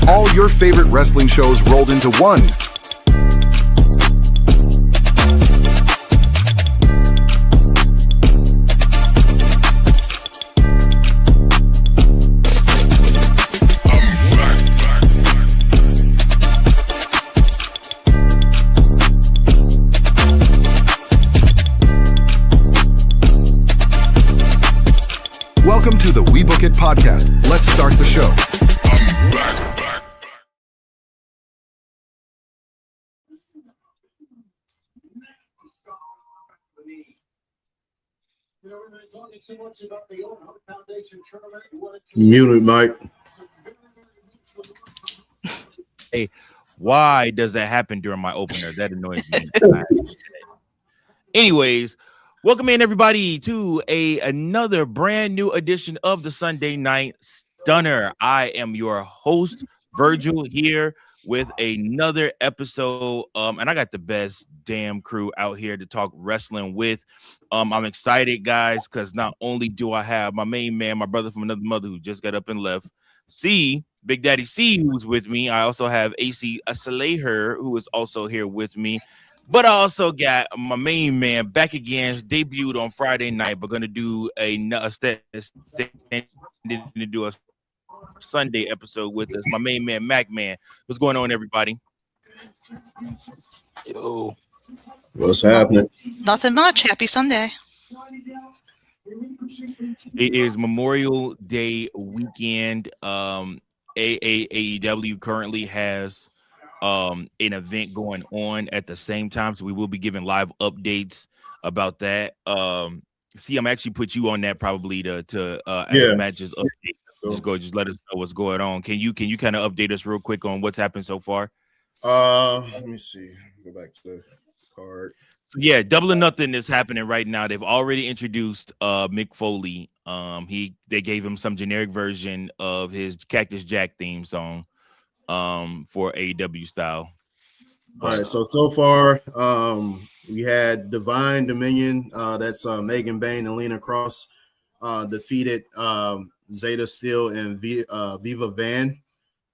All your favorite wrestling shows rolled into one. Welcome to the We Book It podcast. Let's start the show. Muted, Mike. Hey, why does that happen during my opener? That annoys me. Anyways, welcome in everybody to another brand new edition of the Sunday Night Stunner. I am your host, Virgil, here with another episode. And I got the best damn crew out here to talk wrestling with. I'm excited, guys, because not only do I have my main man, my brother from another mother who just got up and left, Big Daddy C, who's with me. I also have AC Asaleher, who is also here with me. But I also got my main man back again, debuted on Friday night, but going to do a Sunday episode with us. My main man, Mac Man. What's going on, everybody? Yo. What's happening? Nothing much. Happy Sunday. It is Memorial Day weekend. AAW currently has an event going on at the same time, so we will be giving live updates about that. I'm actually put you on that probably to matches update. Just let us know what's going on. Can you kind of update us real quick on what's happened so far? Let me see. Go back to the card. So yeah, Double or Nothing is happening right now. They've already introduced Mick Foley. They gave him some generic version of his Cactus Jack theme song for AEW style. All right, so far we had Divine Dominion. That's Megan Bain and Lena Cross defeated Zeta Steel and Viva Van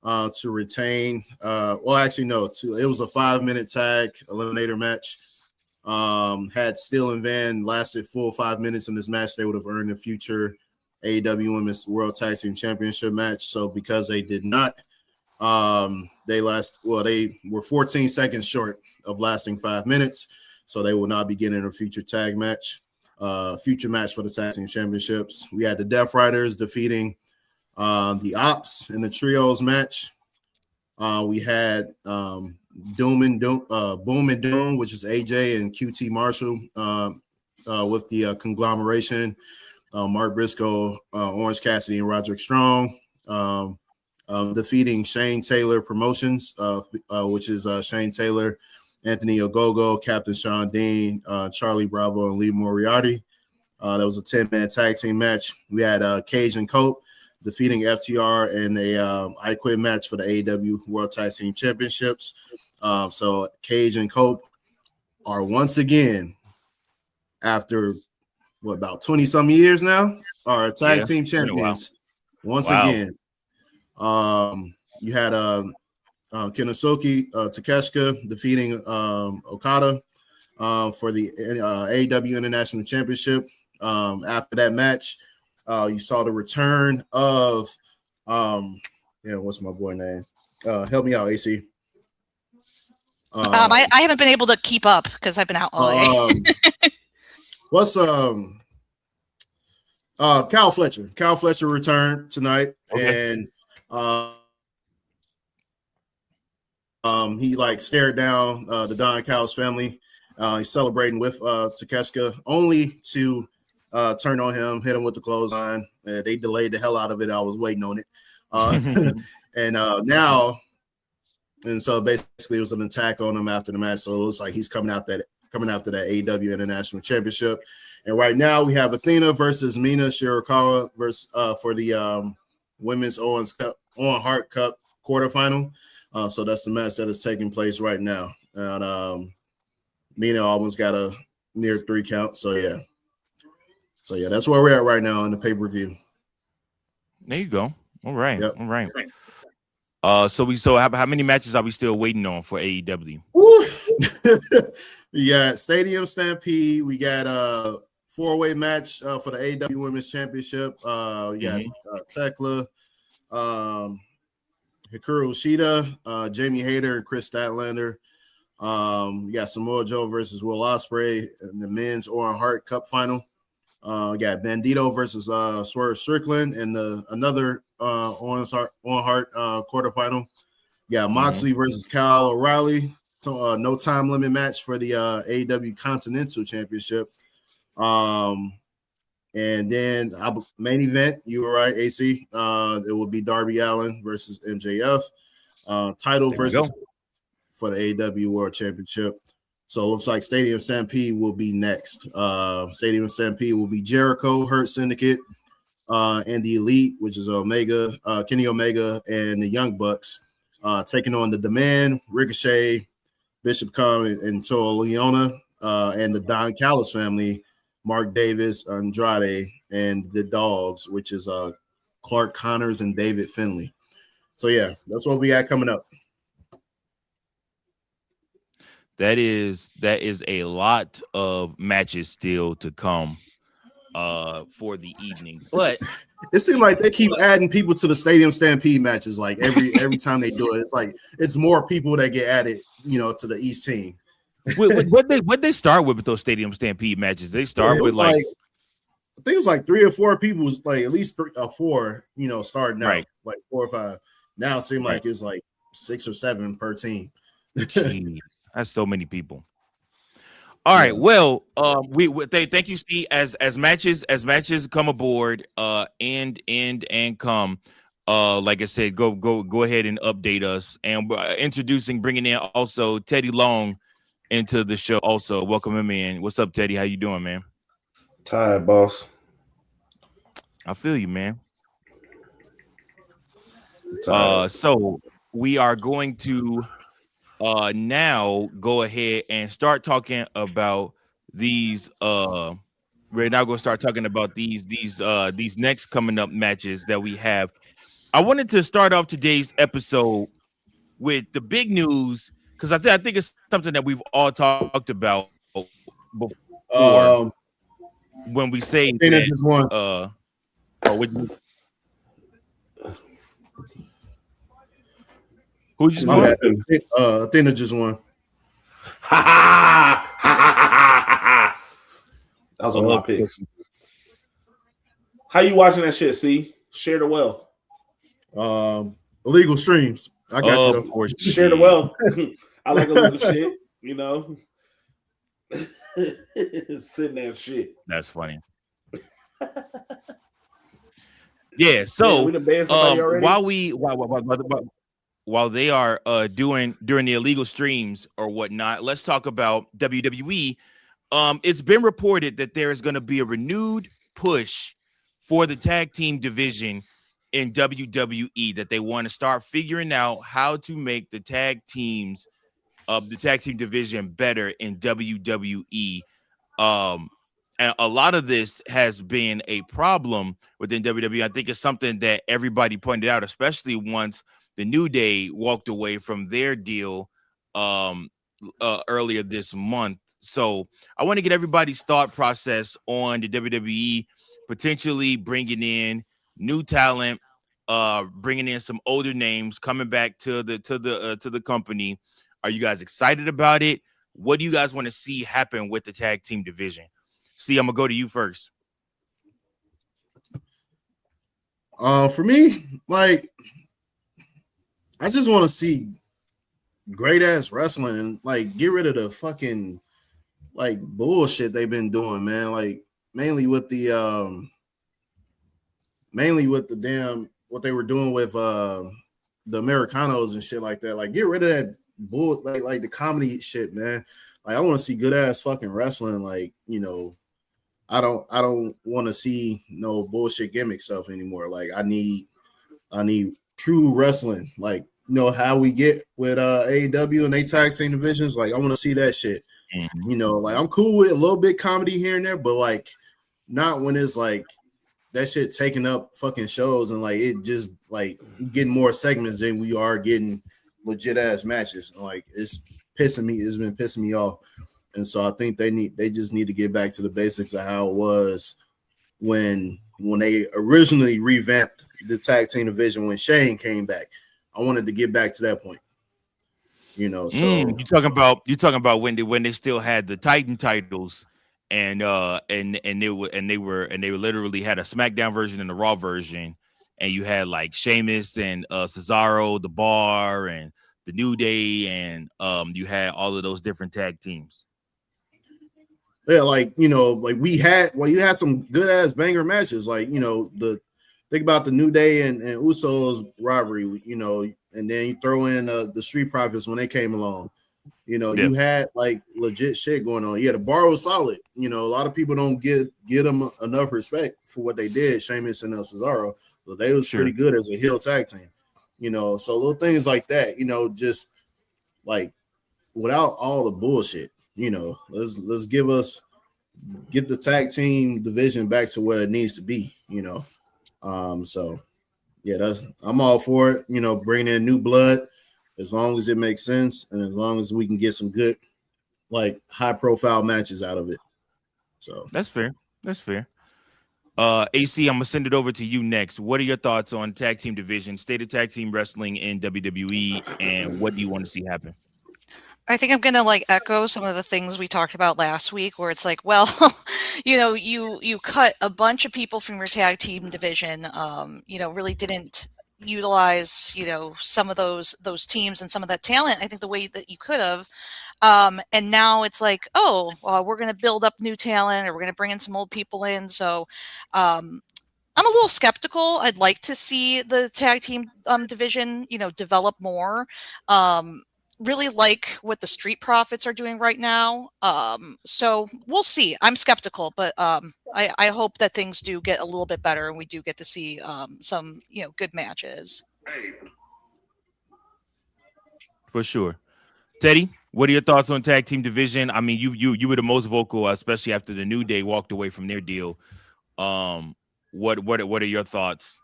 to retain. It was a 5-minute tag eliminator match. Had Steel and Van lasted full 5 minutes in this match, they would have earned a future AEW Women's World Tag Team Championship match. So because they did not, they were 14 seconds short of lasting 5 minutes. So they will not be getting a future tag match, future match for the Tag Team Championships. We had the Death Riders defeating the Ops in the trios match. We had Boom and Doom, which is AJ and QT Marshall with the conglomeration. Mark Briscoe, Orange Cassidy, and Roderick Strong defeating Shane Taylor Promotions, which is Shane Taylor, Anthony Ogogo, Captain Sean Dean, Charlie Bravo, and Lee Moriarty. That was a 10-man tag team match. We had Cage and Cope defeating FTR in a I Quit match for the AEW World Tag Team Championships. So Cage and Cope are once again, after about 20-some years now, are tag team champions once again. You had Kenosuke Takeshita defeating Okada for the AEW International Championship. After that match, you saw the return of what's my boy name? Help me out, AC. I haven't been able to keep up because I've been out all day. What's Kyle Fletcher? Kyle Fletcher returned tonight, and he stared down the Don Callis family. He's celebrating with Takeshita, only to turn on him, hit him with the clothesline. They delayed the hell out of it. I was waiting on it, and so basically it was an attack on him after the match. So it looks like he's coming after that AEW International Championship. And right now we have Athena versus Mina Shirakawa for the Women's Owen Hart Cup quarterfinal. So that's the match that is taking place right now. And Mina almost got a near 3 count. So yeah, that's where we're at right now on the pay-per-view. There you go. All right. Yep. All right. How many matches are we still waiting on for AEW? We got Stadium Stampede. We got a 4-way match for the AEW Women's Championship. We got Tekla, Hikaru Shida, Jamie Hayter, and Chris Statlander. We got Samoa Joe versus Will Ospreay in the men's Owen Hart Cup final. We got Bandito versus Swerve Strickland in another Owen Hart quarterfinal. We got Moxley versus Kyle O'Reilly. No time limit match for the AEW Continental Championship. And then main event, you were right, AC. It will be Darby Allin versus MJF. Title versus for the AEW World Championship. So it looks like Stadium Stampede will be next. Stadium Stampede will be Jericho, Hurt Syndicate, and the Elite, which is Kenny Omega, and the Young Bucks, taking on the Demand, Ricochet, Bishop Khan, and Toa Leona, and the Don Callis family, Mark Davis, Andrade, and the Dogs, which is Clark Connors and David Finlay. So yeah, that's what we got coming up. That is a lot of matches still to come for the evening. But it seems like they keep adding people to the Stadium Stampede matches. Like every time they do it, it's like it's more people that get added, to the East team. what they start with those Stadium Stampede matches? They start with like I think it was like 3 or 4 people, like at least 3 or 4, starting out, right. Like 4 or 5. Now it seems like it's like 6 or 7 per team. Jeez, that's so many people. All right, well, we thank you, Steve. As matches come aboard, and come, like I said, go ahead and update us. And bringing in also Teddy Long into the show. Also, welcome him in. What's up, Teddy? How you doing, man? Tired, boss. I feel you, man. So we are going to now go ahead and start talking about these. We're now going to start talking about these next coming up matches that we have. I wanted to start off today's episode with the big news because I think it's something that we've all talked about before. When we say that, just won. Who just won? Athena just won. That was on my picks. How you watching that shit? See, share the wealth. Illegal streams. I got you. Of course, share the wealth. I like illegal shit. Sitting that shit. That's funny. Yeah. So while they are during the illegal streams or whatnot, let's talk about WWE. It's been reported that there is going to be a renewed push for the tag team division in WWE, that they want to start figuring out how to make the tag team division better in WWE. And a lot of this has been a problem within WWE. I think it's something that everybody pointed out, especially once the New Day walked away from their deal earlier this month. So I want to get everybody's thought process on the WWE potentially bringing in new talent, bringing in some older names, coming back to the company. Are you guys excited about it? What do you guys want to see happen with the tag team division? See, I'm gonna go to you first. For me, like, I just want to see great ass wrestling and like get rid of the fucking like bullshit they've been doing, man. Like mainly with the damn what they were doing with the Americanos and shit like that. Like get rid of that bull, like the comedy shit, man. Like I want to see good ass fucking wrestling. Like, I don't want to see no bullshit gimmick stuff anymore. Like I need true wrestling. Like, how we get with AEW and they tag team divisions. Like I want to see that shit. Mm-hmm. Like I'm cool with a little bit comedy here and there, but like not when it's like that shit taking up fucking shows and like it just like getting more segments than we are getting legit ass matches. Like it's been pissing me off. And so I think they just need to get back to the basics of how it was when they originally revamped the tag team division when Shane came back. I wanted to get back to that point. You know, so you talking about when they still had the Titan titles and they literally had a SmackDown version and a Raw version, and you had like Sheamus and Cesaro, the Bar, and the New Day, and you had all of those different tag teams. Yeah, like you had some good ass banger matches. Like, think about the New Day and Usos rivalry, and then you throw in the Street Profits when they came along. You had like legit shit going on. Yeah, the Bar was solid. A lot of people don't give them enough respect for what they did, Sheamus and Cesaro. But they was pretty good as a heel tag team. So little things like that, just like without all the bullshit. Let's get the tag team division back to where it needs to be, So yeah, I'm all for it, bringing in new blood as long as it makes sense and as long as we can get some good, like high profile matches out of it. So that's fair. AC, I'm gonna send it over to you next. What are your thoughts on tag team division, state of tag team wrestling in WWE, and what do you want to see happen? I think I'm going to echo some of the things we talked about last week where it's like, well, you cut a bunch of people from your tag team division, really didn't utilize, some of those teams and some of that talent, I think the way that you could have. And now it's like, we're going to build up new talent or we're going to bring in some old people in. So, I'm a little skeptical. I'd like to see the tag team division, develop more. Really like what the Street Profits are doing right now. So we'll see. I'm skeptical, but I hope that things do get a little bit better and we do get to see some, good matches. For sure. Teddy, what are your thoughts on tag team division? I mean, you were the most vocal, especially after the New Day walked away from their deal. What are your thoughts?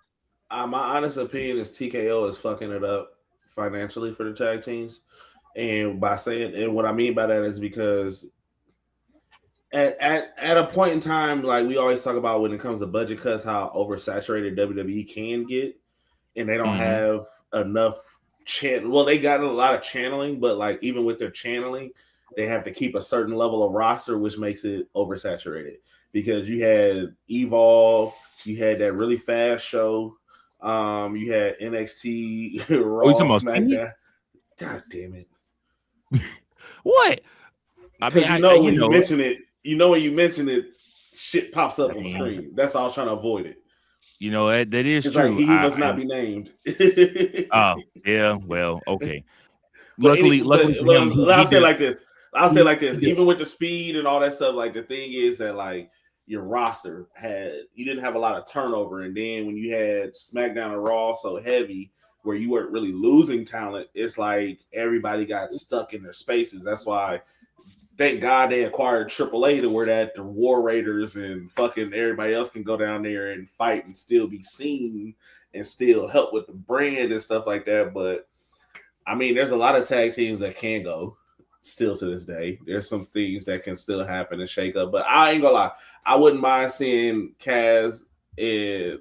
My honest opinion is TKO is fucking it up financially for the tag teams. And what I mean by that is because at a point in time, like we always talk about when it comes to budget cuts, how oversaturated WWE can get, and they don't have enough well, they got a lot of channeling, but like even with their channeling, they have to keep a certain level of roster, which makes it oversaturated. Because you had Evolve, you had that really fast show, you had NXT, Raw, SmackDown. God damn it! What? I mean, when you mention it, when you mention it, shit pops up on the screen. That's all I was trying to avoid it. That is it's true. Like he must not be named. Oh, yeah. Well, okay. luckily for him, I'll say like this. Even with the speed and all that stuff, like the thing is that like your roster you didn't have a lot of turnover, and then when you had SmackDown and Raw so heavy, where you weren't really losing talent, it's like everybody got stuck in their spaces. That's why, thank God they acquired AAA to where that the War Raiders and fucking everybody else can go down there and fight and still be seen and still help with the brand and stuff like that. But I mean, there's a lot of tag teams that can go still to this day. There's some things that can still happen and shake up. But I ain't gonna lie, I wouldn't mind seeing Kaz and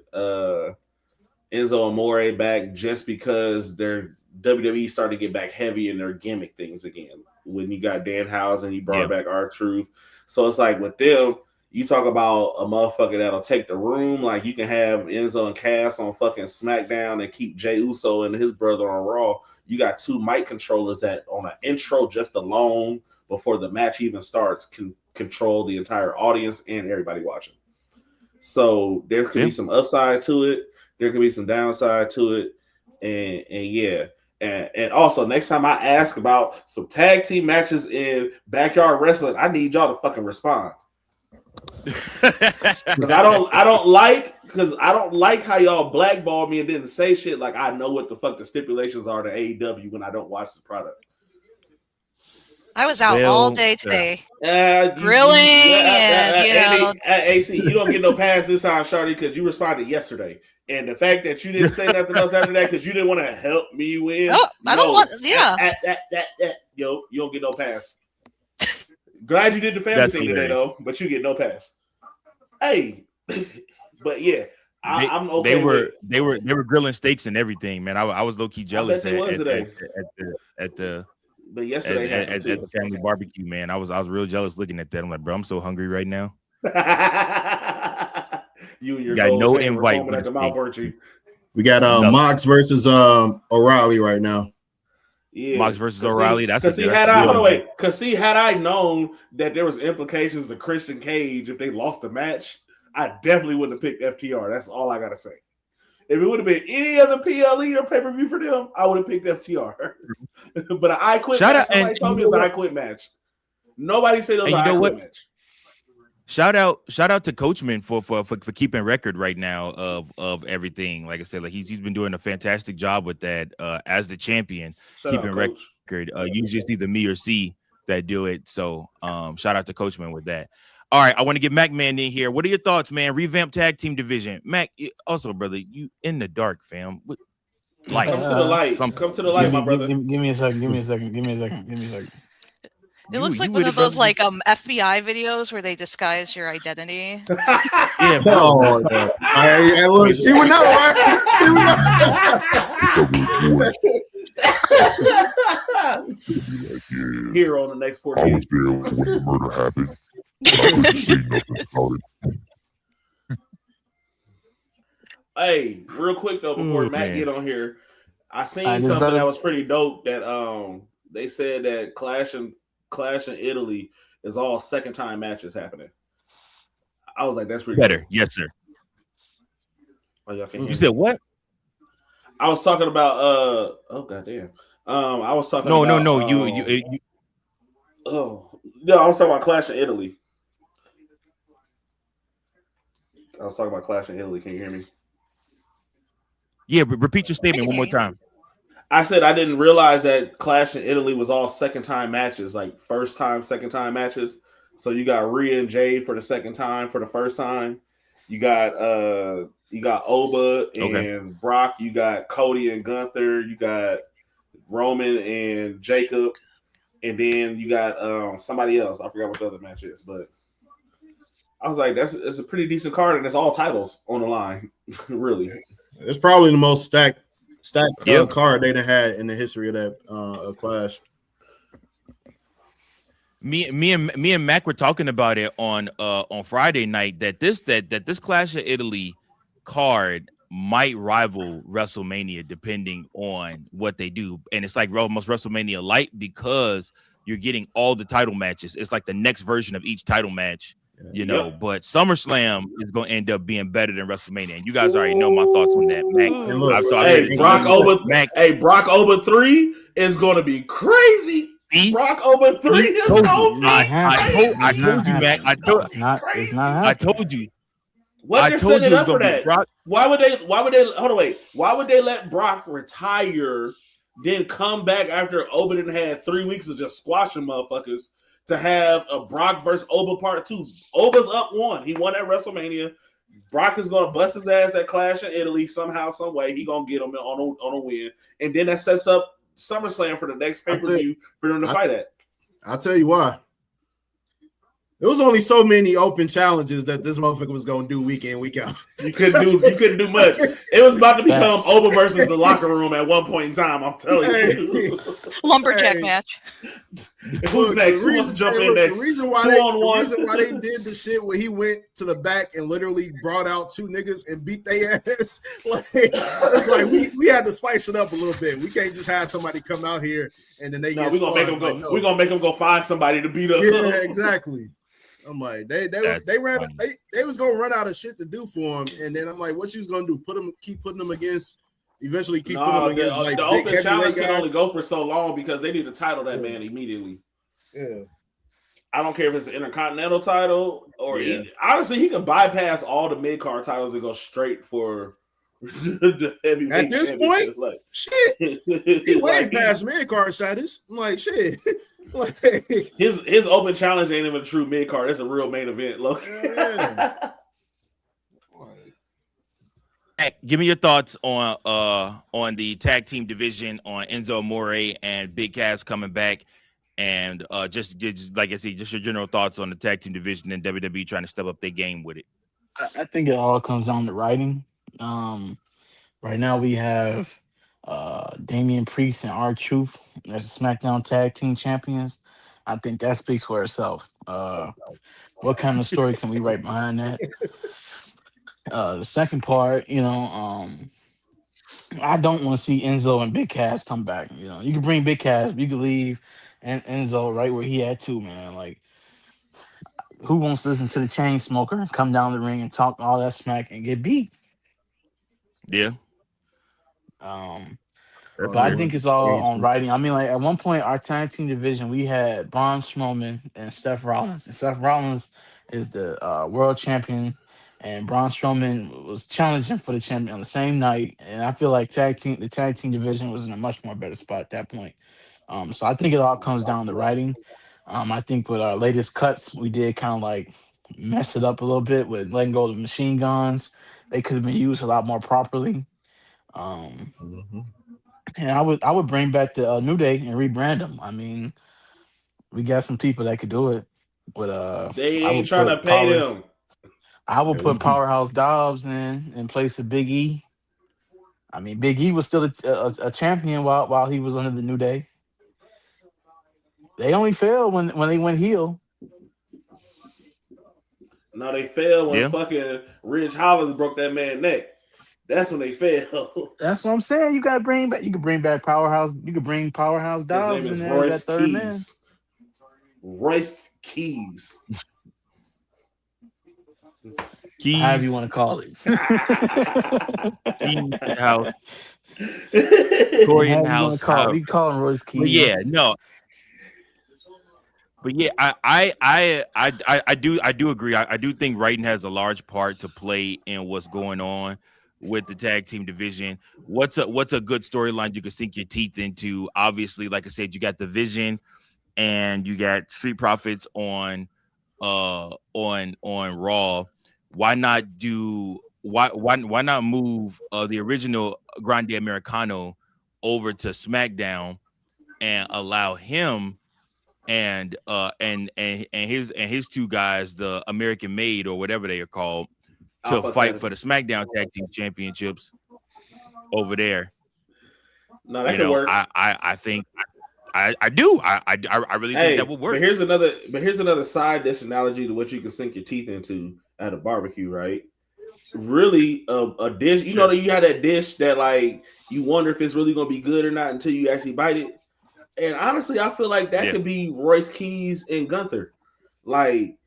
Enzo Amore back just because their WWE started to get back heavy in their gimmick things again. When you got Danhausen, you brought back R-Truth. So it's like with them, you talk about a motherfucker that'll take the room. Like you can have Enzo and Cass on fucking SmackDown and keep Jey Uso and his brother on Raw. You got two mic controllers that on an intro just alone before the match even starts can control the entire audience and everybody watching. So there could be some upside to it. There could be some downside to it. And also, next time I ask about some tag team matches in backyard wrestling, I need y'all to fucking respond. I don't like how y'all blackball me and didn't say shit like I know what the fuck the stipulations are to AEW when I don't watch the product. I was out all day today. Grilling and AC, you don't get no pass this time, Shawty, because you responded yesterday. And the fact that you didn't say nothing else after that because you didn't want to help me win. Oh, I don't want. Yo, you don't get no pass. Glad you did the family thing today, though, but you get no pass. Hey, but yeah, I'm okay. They were grilling steaks and everything, man. I was low key jealous at the family barbecue, man. I was real jealous looking at that. I'm like, bro, I'm so hungry right now. You and your got no invite. At the mouth, weren't you? We got Mox versus O'Reilly right now. Yeah, Mox versus O'Reilly. Had I known that there was implications to Christian Cage if they lost the match, I definitely wouldn't have picked FTR. That's all I gotta say. If it would have been any other PLE or pay per view for them, I would have picked FTR. But an I Quit match. Nobody told me it was an I Quit match. Nobody said it was an I Quit match. Shout out to Coachman for keeping record right now of everything. Like I said, like he's been doing a fantastic job with that as the champion, keeping record. Usually it's either me or C that do it. So shout out to Coachman with that. All right, I want to get Mac Man in here. What are your thoughts, man? Revamp tag team division. Mac, also, brother, you in the dark, fam. Light. Come to the light. Come to the light, my brother. Give me a second. It looks like one of those like FBI videos where they disguise your identity. Yeah, bro. I look, she would know, right? Here on the next 14. I was there when the murder happened. Hey, real quick though, before Matt get on here, I seen something that was pretty dope. That they said that Clash in Italy is all second time matches happening. I was like, that's pretty better. Cool. Yes, sir. Oh, y'all can you said what? I was talking about oh goddamn. I was talking No. You oh no, I was talking about Clash in Italy. I was talking about Clash in Italy. Can you hear me? Yeah, repeat your statement one more time. I said I didn't realize that Clash in Italy was all second time matches, like first time, second time matches. So you got Rhea and Jade for the second time. For the first time, you got Oba and Brock. You got Cody and Gunther. You got Roman and Jacob, and then you got somebody else. I forgot what the other match is, but I was like, it's a pretty decent card, and it's all titles on the line. Really, it's probably the most stacked card they'd have had in the history of that Clash. Me and Mac were talking about it on Friday night that this Clash of Italy card might rival WrestleMania depending on what they do, and it's like almost WrestleMania light because you're getting all the title matches. It's like the next version of each title match. You know, but SummerSlam is going to end up being better than WrestleMania. And you guys already know my thoughts on that, Mac. Brock Oba 3 is going to be crazy. See? Brock Oba 3 is going to be I told you, Mac. I told you. What they're setting up for that? Why would they? Hold on, wait. Why would they let Brock retire, then come back after Oba didn't have 3 weeks of just squashing motherfuckers? To have a Brock versus Oba part 2. Oba's up 1. He won at WrestleMania. Brock is going to bust his ass at Clash in Italy somehow, some way. He going to get him on a win. And then that sets up SummerSlam for the next pay-per-view for them to fight at. I'll tell you why. There was only so many open challenges that this motherfucker was going to do week in, week out. You couldn't do much. It was about to become Oba versus the locker room at one point in time. I'm telling you. Lumberjack match. Who's next? Who wants to jump in next? The reason why they did the shit where he went to the back and literally brought out 2 niggas and beat their ass. It's like we had to spice it up a little bit. We can't just have somebody come out here and then we're gonna make them go. No. We're gonna make them go find somebody to beat up. Yeah, exactly. I'm like, they was gonna run out of shit to do for him, and then I'm like, what you was gonna do? Keep putting them against, eventually keep putting them against like the open challenge can only go for so long because they need to title that man immediately. Yeah, I don't care if it's an Intercontinental title or honestly, he can bypass all the mid card titles and go straight for At this point, like, shit, he way past mid card status. I'm like, shit. Like, his open challenge ain't even a true mid card. It's a real main event. Look. Yeah. Give me your thoughts on the tag team division, on Enzo Amore and Big Cass coming back, and just like I said, just your general thoughts on the tag team division and WWE trying to step up their game with it. I think it all comes down to writing. Right now we have Damian Priest and R-Truth as the SmackDown Tag Team Champions. I think that speaks for itself. What kind of story can we write behind that? The second part, I don't want to see Enzo and Big Cass come back. You can bring Big Cass, you can leave and Enzo right where he at too, man. Like, who wants to listen to the chain smoker come down the ring and talk all that smack and get beat? Yeah. But I think it's all on writing. I mean, like, at one point, our tag team division, we had Braun Strowman and Seth Rollins. And Seth Rollins is the world champion, and Braun Strowman was challenging for the champion on the same night. And I feel like the tag team division was in a much more better spot at that point. So I think it all comes down to writing. I think with our latest cuts, we did kind of like mess it up a little bit with letting go of the machine guns. They could have been used a lot more properly. And I would bring back the New Day and rebrand them. I mean, we got some people that could do it, but they ain't trying to pay them. I would put Powerhouse Dobbs in place of Big E. I mean, Big E was still a champion while he was under the New Day. They only failed when they went heel. No, they failed when fucking Ridge Holland broke that man's neck. That's when they failed. That's what I'm saying. You got to bring back. You can bring back Powerhouse. You can bring Powerhouse Dobbs in there. That third man. Royce Keys. However you want to call it. Keys House. Corey House. We call him Royce Keys. But yeah, no. But yeah, I do agree. I do think writing has a large part to play in what's going on with the tag team division. What's a good storyline you can sink your teeth into? Obviously, like I said, you got the Vision and you got Street Profits on Raw. Why not move the original Grande Americano over to SmackDown and allow him and his two guys, the American Made or whatever they are called, to fight for the SmackDown Tag Team Championships over there. No, that could work. I think I do. I really think that would work. But here's another side dish analogy to what you can sink your teeth into at a barbecue, right? Really, a dish. You know that you have that dish that like you wonder if it's really gonna be good or not until you actually bite it. And honestly, I feel like that could be Royce Keys and Gunther. Like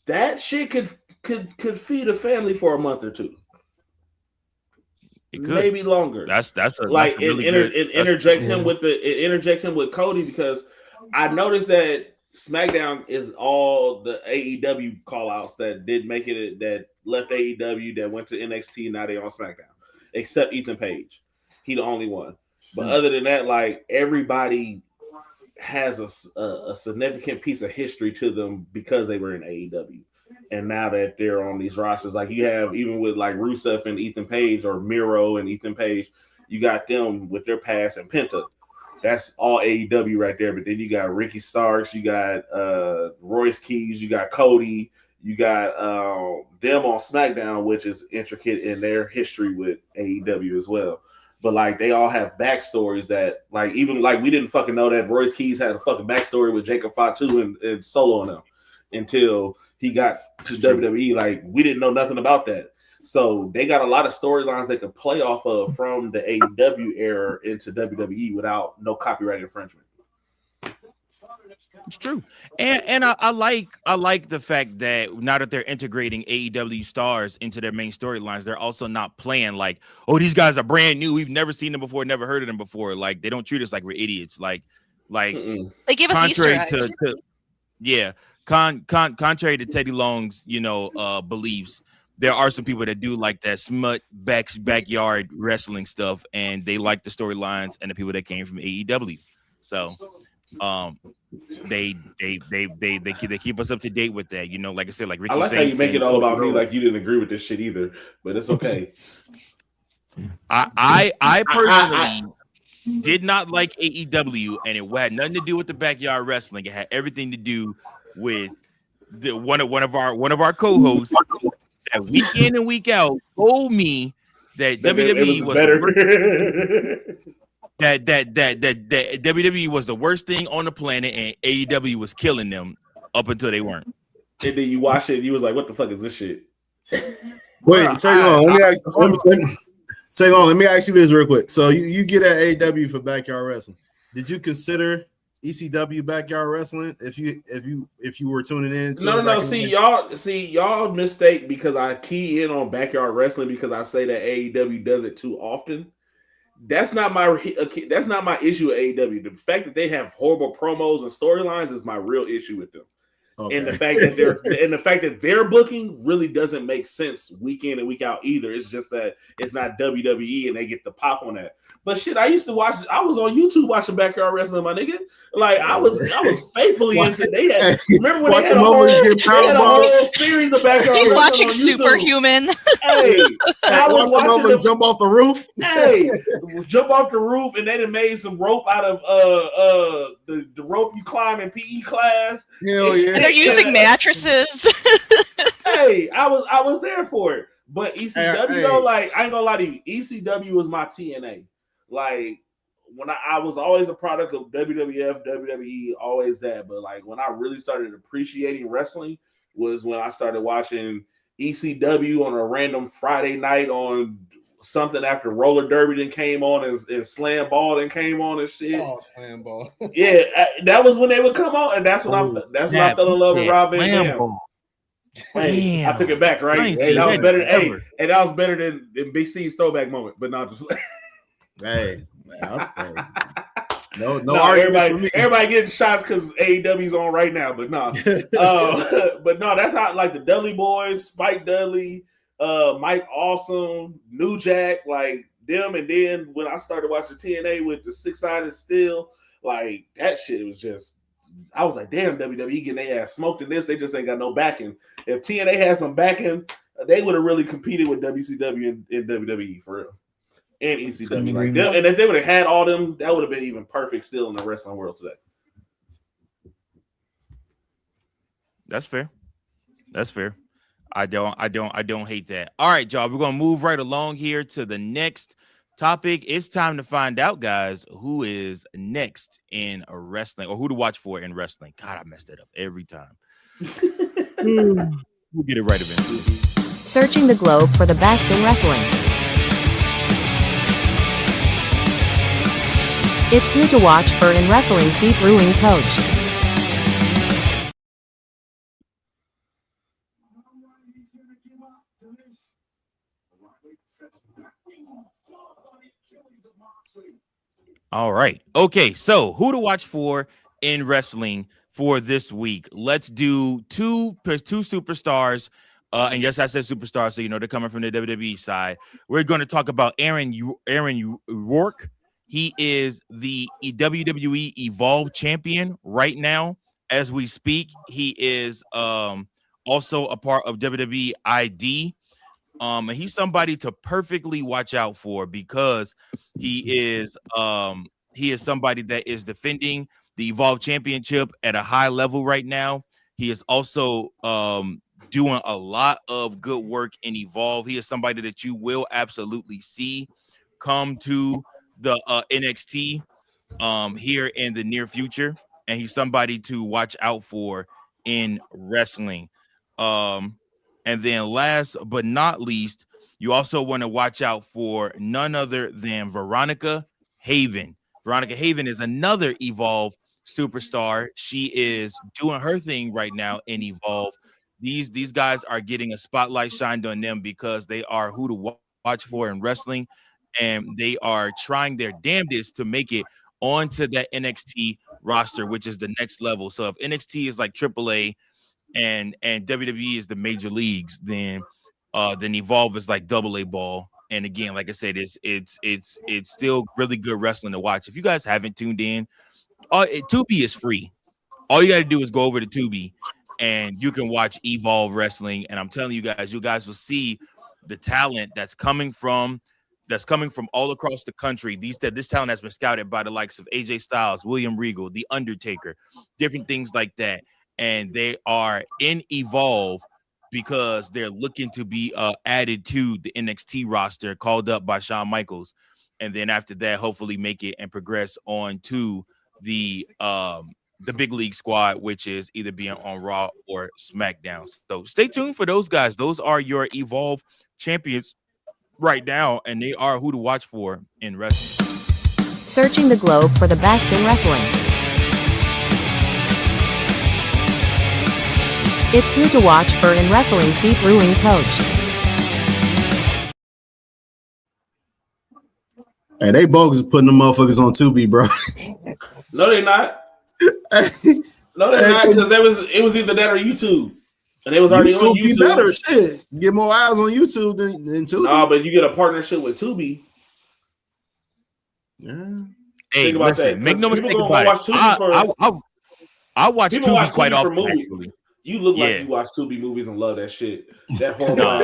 that shit could feed a family for a month or two. It could. Maybe longer. That's like really interject him with Cody, because I noticed that SmackDown is all the AEW call outs that did make it, that left AEW, that went to NXT, now they on SmackDown, except Ethan Page. He the only one. But other than that, like everybody has a significant piece of history to them because they were in AEW. And now that they're on these rosters, like you have even with like Rusev and Ethan Page, or Miro and Ethan Page, you got them with their past and Penta. That's all AEW right there. But then you got Ricky Starks, you got Royce Keys, you got Cody, you got them on SmackDown, which is intricate in their history with AEW as well. But like they all have backstories that, like, even like we didn't fucking know that Royce Keys had a fucking backstory with Jacob Fatu and Solo and them until he got to WWE. Like we didn't know nothing about that. So they got a lot of storylines they could play off of from the AEW era into WWE without no copyright infringement. It's true, and I like the fact that now that they're integrating AEW stars into their main storylines, they're also not playing like, oh, these guys are brand new, we've never seen them before, never heard of them before. Like they don't treat us like we're idiots. Like they give us Easter eggs. Contrary to Teddy Long's beliefs, there are some people that do like that smut backyard wrestling stuff, and they like the storylines and the people that came from AEW. So, they keep us up to date with that. You know, like I said, like Ricky. I like how you make it all about me, like you didn't agree with this shit either, but it's okay. I personally did not like AEW, and it had nothing to do with the backyard wrestling. It had everything to do with the one of our co-hosts that week in and week out told me that WWE was better. That WWE was the worst thing on the planet, and AEW was killing them up until they weren't. And then you watch it, and you was like, "What the fuck is this shit?" Wait, let me ask you this real quick. So you get at AEW for backyard wrestling. Did you consider ECW backyard wrestling if you were tuning in? No. See, y'all mistake because I key in on backyard wrestling because I say that AEW does it too often. That's not my issue with AEW. The fact that they have horrible promos and storylines is my real issue with them. Okay. And the fact that their booking really doesn't make sense week in and week out either. It's just that it's not WWE and they get the pop on that. But shit, I used to watch. I was on YouTube watching backyard wrestling, my nigga. Like I was faithfully into. They had remember when they had a whole series of backyard. He's watching Superhuman. Hey, I was watching them jump off the roof. Hey, jump off the roof, and they done made some rope out of the rope you climb in PE class. Hell yeah! And they're using mattresses. Hey, I was there for it. But ECW though, like I ain't gonna lie to you, ECW was my TNA. Like when I was always a product of WWF, WWE, always that. But like when I really started appreciating wrestling was when I started watching ECW on a random Friday night on something after Roller Derby then came on and Slam Ball then came on and shit. Oh, Slam Ball. Yeah, that was when they would come on, and that's when I fell in love with Rob Van Dam. Hey, I took it back, right? Hey, that was better. Hey, and that was better than Big C's throwback moment, but not just. Hey. No, everybody getting shots because AEW's on right now, but no. But no, that's how like the Dudley Boys, Spike Dudley, Mike Awesome, New Jack, like them, and then when I started watching TNA with the 6-sided steel, like that shit was just. I was like, damn, WWE getting their ass smoked in this. They just ain't got no backing. If TNA had some backing, they would have really competed with WCW and WWE for real. And ECW. Like them, and if they would have had all them, that would have been even perfect still in the wrestling world today. That's fair. I don't hate that. All right, y'all. We're gonna move right along here to the next topic. It's time to find out, guys, who is next in a wrestling or who to watch for in wrestling. God, I messed it up every time. We'll get it right eventually. Searching the globe for the best in wrestling. It's who to watch for in wrestling. Keith Brewing Coach. All right. Okay. So who to watch for in wrestling for this week? Let's do two superstars. And yes, I said superstars, so you know they're coming from the WWE side. We're going to talk about Aaron Rourke. He is the WWE Evolve champion right now as we speak. He is also a part of WWE ID. And he's somebody to perfectly watch out for because he is somebody that is defending the Evolve Championship at a high level right now. He is also doing a lot of good work in Evolve. He is somebody that you will absolutely see come to the NXT here in the near future, and he's somebody to watch out for in wrestling. And then last but not least, you also want to watch out for none other than Veronica Haven. Veronica Haven is another Evolve superstar. She is doing her thing right now in Evolve. These guys are getting a spotlight shined on them because they are who to watch for in wrestling, and they are trying their damnedest to make it onto that NXT roster, which is the next level. So if NXT is like AAA and WWE is the major leagues, then Then Evolve is like AA ball. And again, like I said, it's still really good wrestling to watch. If you guys haven't tuned in, Tubi is free. All you got to do is go over to Tubi, and you can watch Evolve Wrestling. And I'm telling you guys will see the talent that's coming from all across the country. This talent has been scouted by the likes of AJ Styles, William Regal, The Undertaker, different things like that. And they are in Evolve because they're looking to be added to the NXT roster, called up by Shawn Michaels. And then after that, hopefully make it and progress on to the big league squad, which is either being on Raw or SmackDown. So stay tuned for those guys. Those are your Evolve champions right now, and they are who to watch for in wrestling. Searching the globe for the best in wrestling. It's who to watch for in wrestling. Pete Brewing Coach. Hey, they bogus putting them motherfuckers on Tubi, bro. No, they're not. No, they're not, because it was either that or YouTube. And it was already on YouTube. Better shit. Get more eyes on YouTube than Tubi. No, but you get a partnership with Tubi. Yeah. Hey, listen, make no mistake about it. I watch Tubi quite often. Actually. You look like you watch Tubi movies and love that shit. That horrible.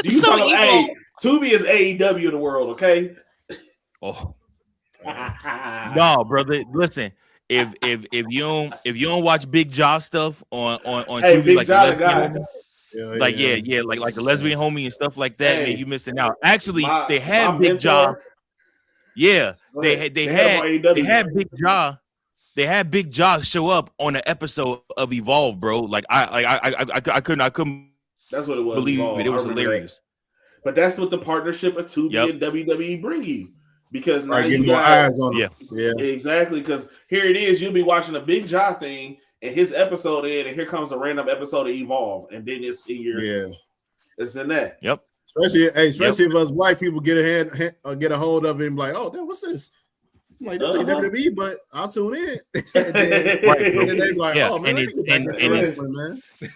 Hey, Tubi is AEW of the world, okay? Oh. No, brother. Listen, if you don't watch Big Jaw stuff on Tubi, Big like Jaw the lesbian, like the lesbian homie and stuff like that, man, you missing out. Actually, they had Big Jaw. Yeah, they had Big Jaw. They had Big Jaw show up on an episode of Evolve, bro. Like I couldn't. That's what it was. Believe Evolve. it was hilarious. But that's what the partnership of Tubi and WWE bring you, because now you get got more eyes on them. Yeah, exactly. Because here it is, you'll be watching a Big Jaw thing, and his episode in, and here comes a random episode of Evolve, and then it's in your it's in that. Yep. Especially if us black people get a hold of it and be like, oh, what's this? I'm like, this ain't WWE, but I'll tune in. and then they be like, oh man, man.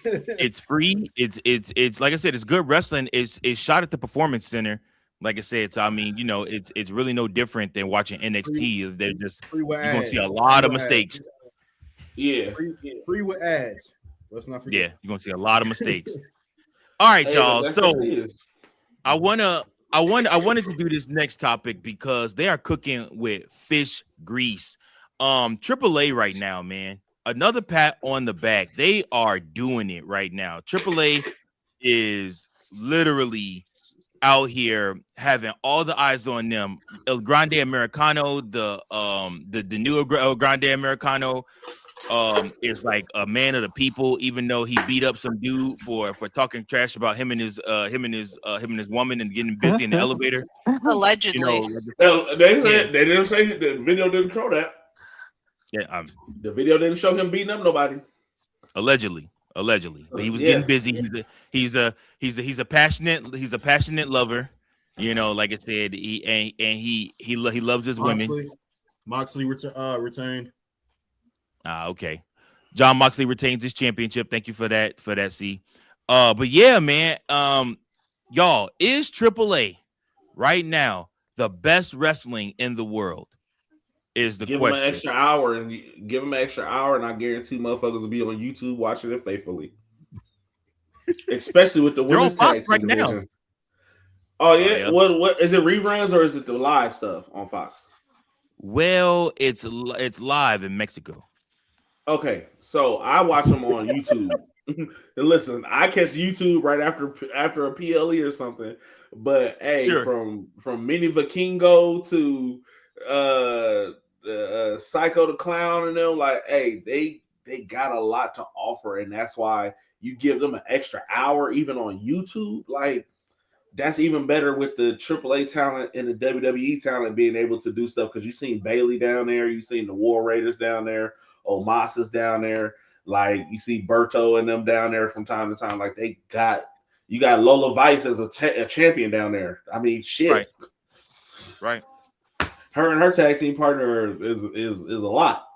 It's free. It's like I said, it's good wrestling. It's shot at the Performance Center. Like I said, so I mean, it's really no different than watching NXT. They're just you're gonna see a lot of mistakes. Yeah, free with ads. Let's not forget. Yeah, you're gonna see a lot of mistakes. All right, y'all. So I wanted to do this next topic because they are cooking with fish grease. AAA right now, man. Another pat on the back. They are doing it right now. AAA is literally out here having all the eyes on them. El Grande Americano, the new El Grande Americano, is like a man of the people, even though he beat up some dude for talking trash about him and his woman and getting busy in the elevator. Allegedly. They didn't say the video didn't show that. Yeah, the video didn't show him beating up nobody. Allegedly, but he was getting busy. He's a passionate lover. Like I said, he loves his women. Moxley retained. Okay. John Moxley retains his championship. Thank you for that, C. But yeah, man. Y'all, is AAA right now the best wrestling in the world? Is the question. Give him an extra hour, and I guarantee motherfuckers will be on YouTube watching it faithfully. Especially with the women's tag team right division. Now. Oh yeah. What is it, reruns or is it the live stuff on Fox? Well, it's live in Mexico. Okay, so I watch them on YouTube. And listen, I catch YouTube right after a PLE or something. But hey, from Mini Vikingo to Psycho the Clown and them, like, hey, they got a lot to offer, and that's why you give them an extra hour even on YouTube. Like, that's even better with the AAA talent and the WWE talent being able to do stuff, because you seen Bailey down there, you seen the War Raiders down there, Omos is down there, like you see Berto and them down there from time to time. Like, you got Lola Vice as a champion down there. I mean, shit. Right. Her and her tag team partner is a lot.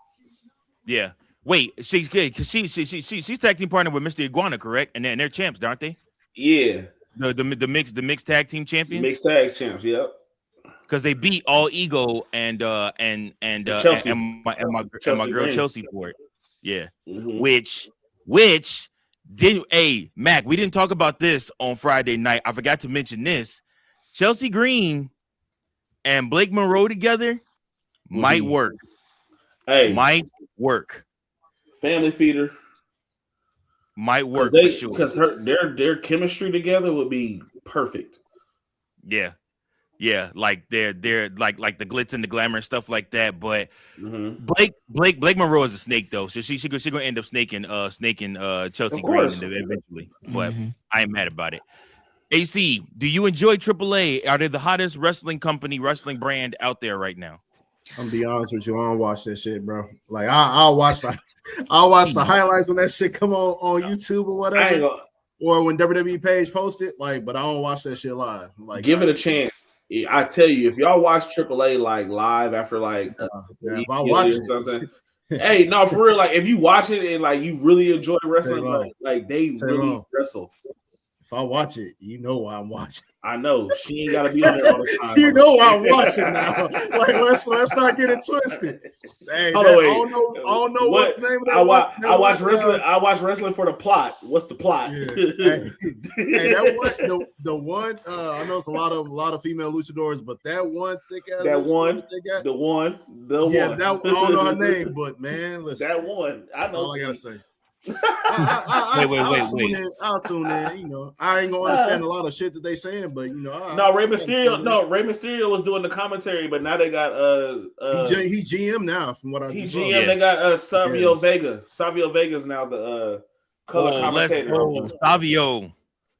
Yeah. Wait, she's good because she's tag team partner with Mr. Iguana, correct? And they're champs, aren't they? Yeah. The mixed tag team champions. Mixed tag champs. Yep. Because they beat All Ego and Chelsea. my girl Green. Chelsea for it. Yeah. Mm-hmm. Which didn't. Hey, Mac, we didn't talk about this on Friday night. I forgot to mention this. Chelsea Green and Blake Monroe together might work. Hey, might work. Family feeder might work for sure. Because their chemistry together would be perfect. Yeah, like they're like the glitz and the glamour and stuff like that. But Blake Monroe is a snake though, so she gonna end up snaking Chelsea Green eventually. But I ain't mad about it. AC, do you enjoy AAA? Are they the hottest wrestling brand out there right now? I'm gonna be honest with you, I don't watch that shit, bro. Like I'll watch the highlights when that shit come on YouTube or whatever, or when WWE page post it. Like, but I don't watch that shit live. Like, give it a chance. I tell you, if y'all watch AAA like live after like if I watch it, something, hey, no, for real. Like, if you watch it and like you really enjoy wrestling, like they really wrestle. If I watch it, you know why I'm watching. I know she ain't gotta be on there all the time. You know why I'm watching now. Like, let's not get it twisted. Hey, I don't know what the name of that. I watch wrestling. I watch wrestling for the plot. What's the plot? Yeah. Hey, that one, the one. I know it's a lot of female luchadors, but that one thick ass. The one. Yeah, that, I don't know her name, but man, listen, that one. I know. That's all I gotta say. Wait. I'll tune in. You know, I ain't gonna understand a lot of shit that they saying, but you know, Rey Mysterio was doing the commentary, but now they got he GM now, from what I just saw. They got Savio Vega. Savio Vega's now the color commentator. Let's go, Savio.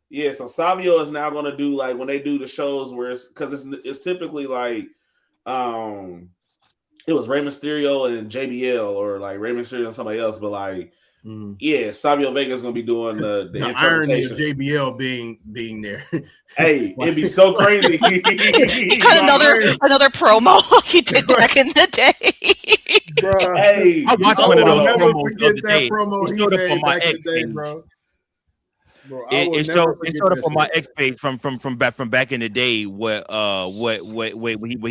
Yeah, so Savio is now gonna do like when they do the shows where it's typically like it was Rey Mysterio and JBL or like Rey Mysterio and somebody else, but like. Yeah, Savio Vega is gonna be doing the irony of JBL being there. Hey, it'd be so crazy. He cut another promo he did back in the day. Bro, hey, I watched one of those promos the other promo he made back in the day, bro. It showed up on my X page from back in the day what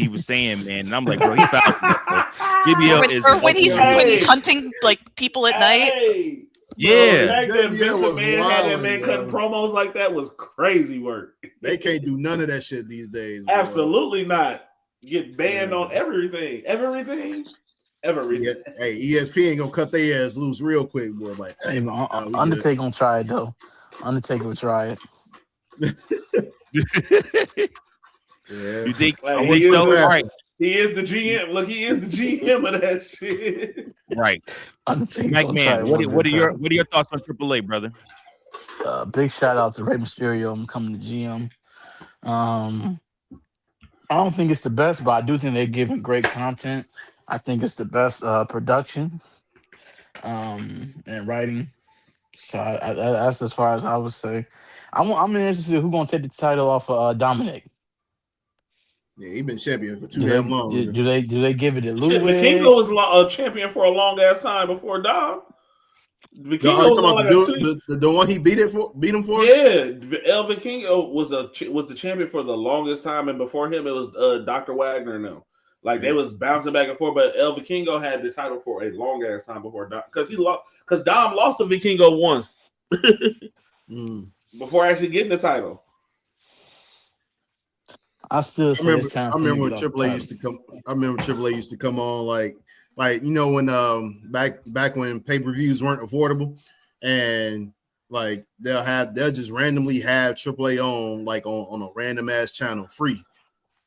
he was saying, man. And I'm like, bro, he found it. Or when he's hunting like people at night. Yeah, back then, Vince McMahon had that man cutting promos like that was crazy work. They can't do none of that shit these days. Bro. Absolutely not. Get banned on everything. Yeah. Hey, ESP ain't gonna cut their ass loose real quick, boy. Like, hey, Undertaker gonna try it though. Undertaker will try it. Yeah. You think? Like, He so? Right. He is the GM. Look, he is the GM of that shit. Right. Undertaker. Mike, man, what are your thoughts on AAA, brother? Big shout out to Rey Mysterio. I'm coming to GM. I don't think it's the best, but I do think they're giving great content. I think it's the best production and writing. So that's as far as I would say. I'm interested in who's gonna take the title off of Dominic. Yeah, he been champion for too damn long. Do they give it to Ludwig? Vikingo was a champion for a long ass time before Dom. Vikingo was the one he beat him for. Yeah, El Vikingo was the champion for the longest time, and before him it was Dr. Wagner. No, like they was bouncing back and forth, but El Vikingo had the title for a long ass time before Dom because Dom lost to Vikingo once before actually getting the title. I remember when AAA used to come. I remember AAA used to come on like you know when back when pay-per-views weren't affordable, and like they'll just randomly have AAA on like on a random ass channel free,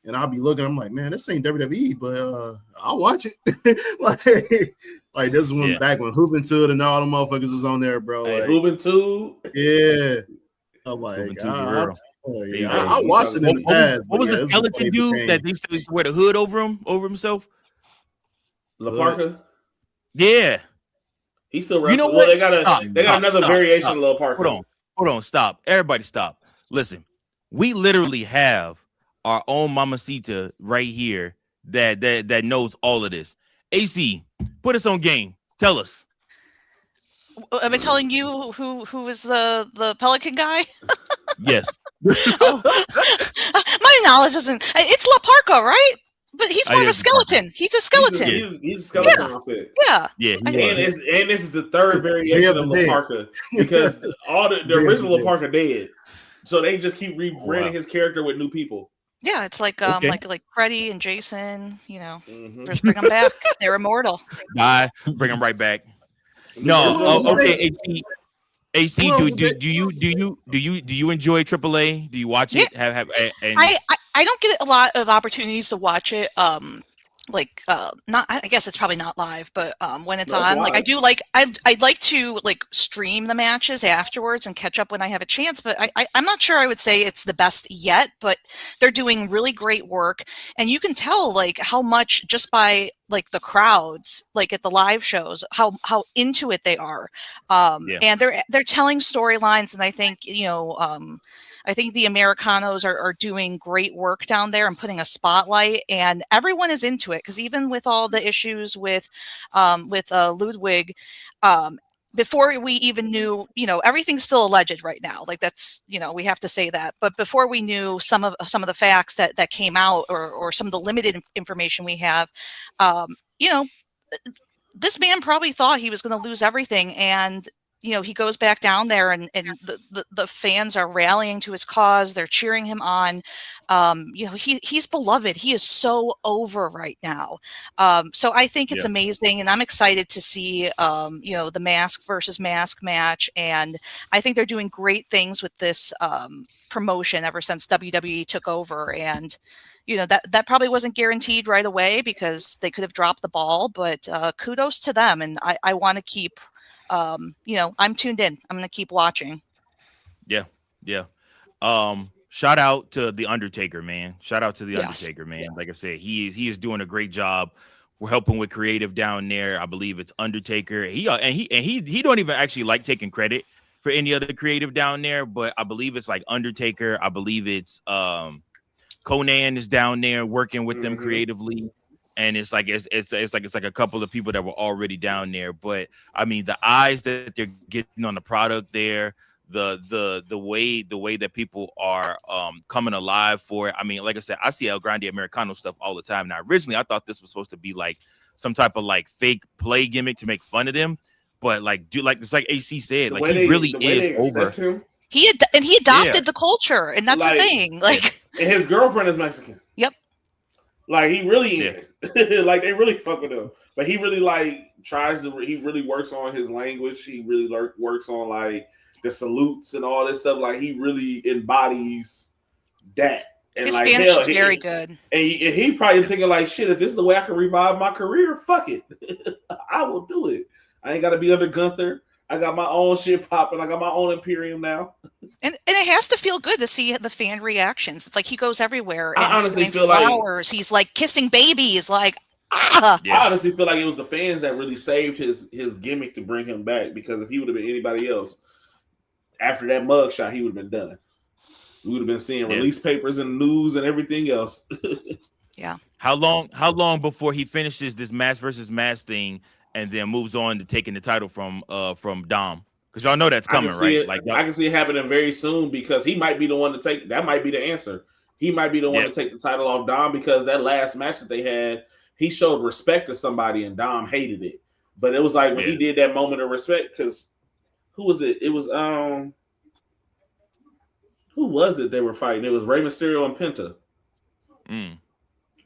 and I'll be looking. I'm like, man, this ain't WWE, but I'll watch it. like this is when back when Juventud and all the motherfuckers was on there, bro. Hey, like, Juventud, yeah. I'm like, I watched it in the past. What was the skeleton dude that used to wear the hood over himself? La Parka? Yeah. He still wrestling. You know what? Well, they got another variation of La Parka. Hold on, stop. Everybody stop. Listen, we literally have our own Mamacita right here that knows all of this. AC, put us on game. Tell us. I've been telling you who is the Pelican guy. Yes. Oh. My knowledge isn't. It's La Parka, right? But he's more of a skeleton. He's a skeleton. He's a skeleton outfit. Yeah. Yeah. And this is the third variation of La Parka because all the original La Parka dead. So they just keep rebranding his character with new people. Yeah, it's like like Freddy and Jason, just bring them back. They're immortal. Bring them right back. No, okay, AC, do you enjoy AAA? Do you watch it? Yeah. I don't get a lot of opportunities to watch it. Not, I guess it's probably not live, but when it's on, like I do like I'd like to like stream the matches afterwards and catch up when I have a chance, but I'm not sure I would say it's the best yet, but they're doing really great work, and you can tell like how much just by like the crowds like at the live shows how into it they are, and they're telling storylines, and I think I think the Americanos are doing great work down there and putting a spotlight, and everyone is into it because even with all the issues with Ludwig, before we even knew, everything's still alleged right now. Like that's, we have to say that. But before we knew some of the facts that came out or some of the limited information we have, this man probably thought he was going to lose everything, and he goes back down there and the fans are rallying to his cause. They're cheering him on. He's beloved. He is so over right now. So I think it's amazing, and I'm excited to see, the mask versus mask match. And I think they're doing great things with this promotion ever since WWE took over. And, that probably wasn't guaranteed right away because they could have dropped the ball, but kudos to them. And I want to keep, I'm tuned in. I'm going to keep watching. Yeah. Shout out to the Undertaker, man. Undertaker, man. Like I said, he is doing a great job. We're helping with creative down there. I believe it's Undertaker. He don't even actually like taking credit for any other creative down there, but I believe it's like Undertaker. I believe it's Conan is down there working with them creatively. And it's like a couple of people that were already down there, but I mean the eyes that they're getting on the product there, the way that people are coming alive for it. I mean, like I said, I see El Grande Americano stuff all the time. Now, originally I thought this was supposed to be like some type of like fake play gimmick to make fun of them, but it's like AC said, like he really is over. He adopted the culture, and that's the thing. Like, and his girlfriend is Mexican. Yep. Like he really, like they really fuck with him. But he really he really works on his language. He really works on like the salutes and all this stuff. Like he really embodies that. And his Spanish is very good. And he probably thinking like, shit, if this is the way I can revive my career, fuck it. I will do it. I ain't got to be under Gunther. I got my own shit popping. I got my own Imperium now. And it has to feel good to see the fan reactions. It's like he goes everywhere and I honestly feel flowers. He's like kissing babies. Like, I honestly feel like it was the fans that really saved his gimmick to bring him back, because if he would have been anybody else, after that mugshot, he would have been done. We would have been seeing release papers and news and everything else. Yeah. How long before he finishes this mask versus mask thing and then moves on to taking the title from Dom? Because y'all know that's coming, right? I can see it happening very soon, because he might be the one to take. That might be the answer. He might be the one to take the title off Dom, because that last match that they had, he showed respect to somebody and Dom hated it. But it was like when he did that moment of respect, because who was it? It was who was it they were fighting? It was Rey Mysterio and Penta.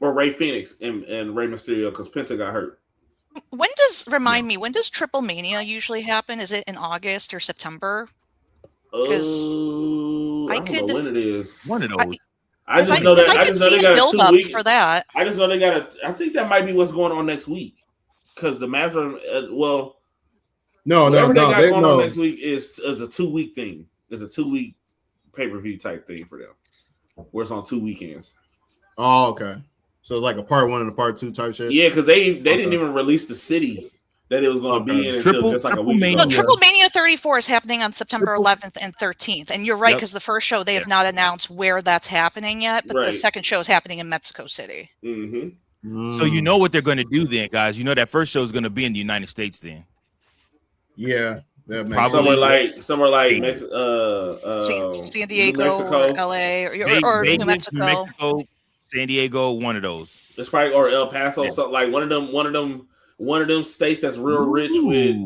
Or Rey Fenix and Rey Mysterio, because Penta got hurt. When does Triple Mania usually happen? Is it in August or September? I don't know when it is. One of those. I just know they got a 2 week for that. I just know they got I think that might be what's going on next week, because the match are no. Next week is a 2 week thing. It's a 2 week pay-per-view type thing for them, where it's on 2 weekends. Oh, okay. So it's like a part 1 and a part 2 type shit. Yeah, because they didn't even release the city that it was going to be in until just like a week ago. No, Triple Mania 34 is happening on September 11th and 13th, and you're right, because the first show they have not announced where that's happening yet, but the second show is happening in Mexico City. So you know what they're going to do then, guys. You know that first show is going to be in the United States then. Yeah. Probably somewhere like San Diego or LA or New Mexico. San Diego, one of those. It's probably or El Paso, something like one of them states that's real rich with.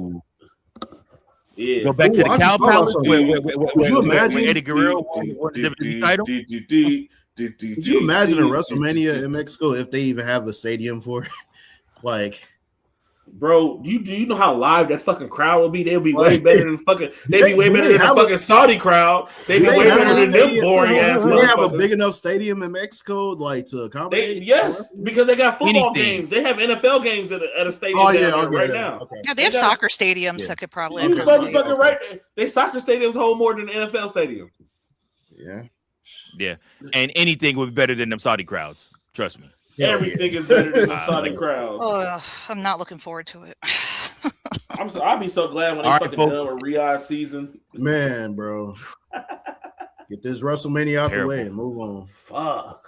Yeah. Go back to the Cow Palace where Eddie Guerrero won the WWE title. Could you imagine a WrestleMania in Mexico if they even have a stadium for it? Like, bro, do you know how live that fucking crowd will be? They'll be way better than fucking. They'd be way better than the fucking Saudi crowd. They'd be way better than them boring ass. Do they have a big enough stadium in Mexico, like to accommodate? Yes, because they got football games. They have NFL games at a stadium right now. Okay. Yeah, they have soccer stadiums that could probably. Motherfucker, right? They soccer stadiums hold more than the NFL stadium. Yeah, and anything would be better than them Saudi crowds. Trust me. Everything is better than the Saudi crowds. Oh, I'm not looking forward to it. I'll be so glad when they fucking done with Riyadh season. Man, bro. Get this WrestleMania out the way and move on. Fuck.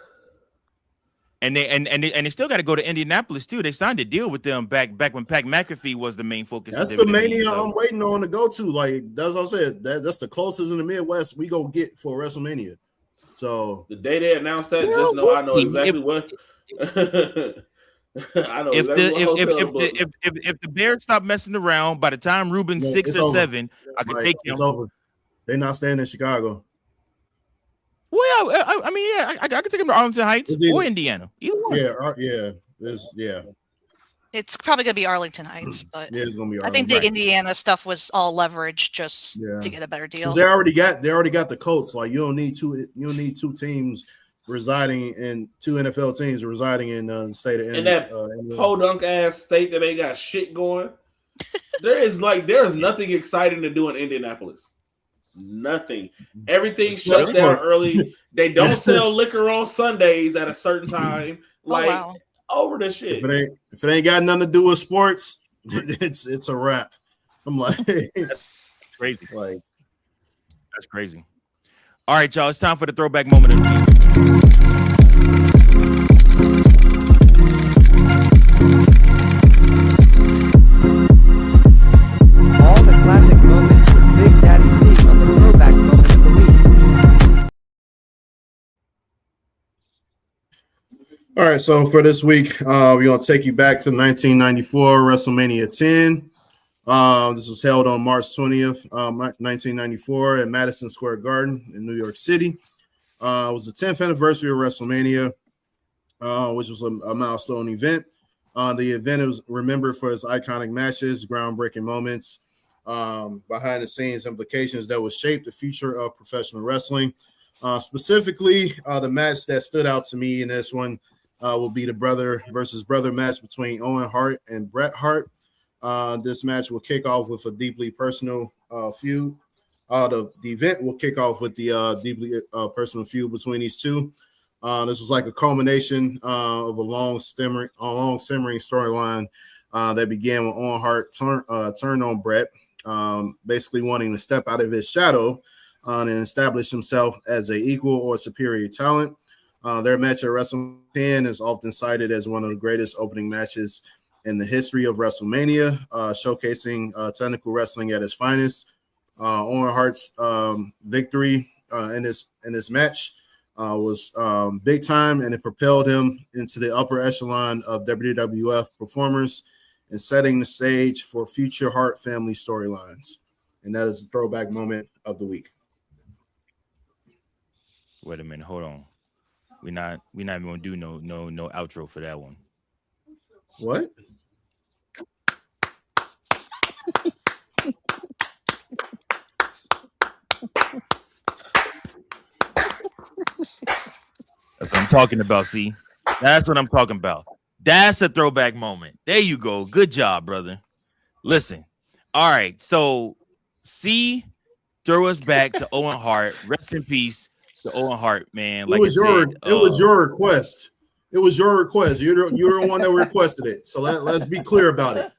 And they still got to go to Indianapolis too. They signed a deal with them back when Pat McAfee was the main focus. That's the mania I'm waiting on to go to. Like that's what I said. That's the closest in the Midwest we go get for WrestleMania. So the day they announced that, I know exactly what. I know if the Bears stop messing around, by the time Ruben's 6 or 7, I could take him. It's over. They're not staying in Chicago. Well, I could take him to Arlington Heights or Indiana. Either one. It's probably gonna be Arlington Heights, but it's gonna be. I think the Indiana stuff was all leverage just to get a better deal. They already got the Colts. Like you don't need two teams residing in two NFL teams residing in the state of Indiana. In that podunk ass state that ain't got shit going. there is nothing exciting to do in Indianapolis. Nothing. Everything shuts down early. They don't sell liquor on Sundays at a certain time. Over the shit. If it ain't got nothing to do with sports, it's a wrap. I'm like, that's crazy. Like, that's crazy. All right, y'all. It's time for the throwback moment of the week. All the classic moments with Big Daddy C on the throwback moment of the week. All right, so for this week, we're going to take you back to 1994 WrestleMania 10. This was held on March 20th, 1994 at Madison Square Garden in New York City. It was the 10th anniversary of WrestleMania, which was a milestone event. The event was remembered for its iconic matches, groundbreaking moments, behind-the-scenes implications that will shape the future of professional wrestling. Specifically, the match that stood out to me in this one will be the brother versus brother match between Owen Hart and Bret Hart. This match will kick off with a deeply personal feud. The event will kick off with the deeply personal feud between these two. This was like a culmination of a long simmering storyline that began when Owen Hart turned on Bret, basically wanting to step out of his shadow and establish himself as an equal or superior talent. Their match at WrestleMania 10 is often cited as one of the greatest opening matches in the history of WrestleMania, showcasing technical wrestling at its finest. Owen Hart's victory in this match was big time, and it propelled him into the upper echelon of WWF performers and setting the stage for future Hart family storylines. And that is the throwback moment of the week. Wait a minute, hold on. We're not even gonna do no outro for that one. What? That's what I'm talking about, see? That's what I'm talking about. That's a throwback moment. There you go. Good job, brother. Listen. All right. So, C, throw us back to Owen Hart. Rest in peace to Owen Hart, man. Like it was your request. It was your request. You're the one that requested it. So let's be clear about it.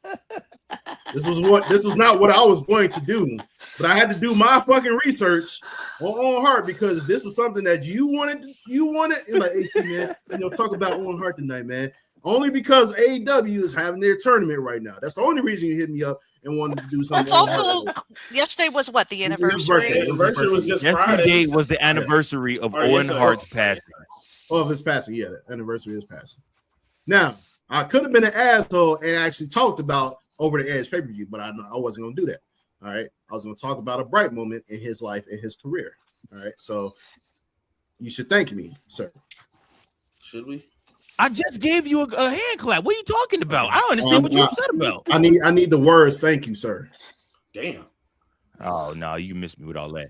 This was not what I was going to do, but I had to do my fucking research on Owen Hart because this is something that you wanted. You're like, hey, see, man, talk about Owen Hart tonight, man. Only because AEW is having their tournament right now. That's the only reason you hit me up and wanted to do something. That's also yesterday was what the anniversary. The anniversary was just yesterday Friday. was the anniversary of Owen Hart's passing. Oh, of his passing, yeah, the anniversary is passing. Now, I could have been an asshole and actually talked about Over the Edge pay-per-view, but I wasn't going to do that. All right, I was going to talk about a bright moment in his life and his career. All right, so you should thank me, sir. Should we? I just gave you a hand clap. What are you talking about? I don't understand what you're upset about. I need the words. Thank you, sir. Damn. Oh no, you missed me with all that.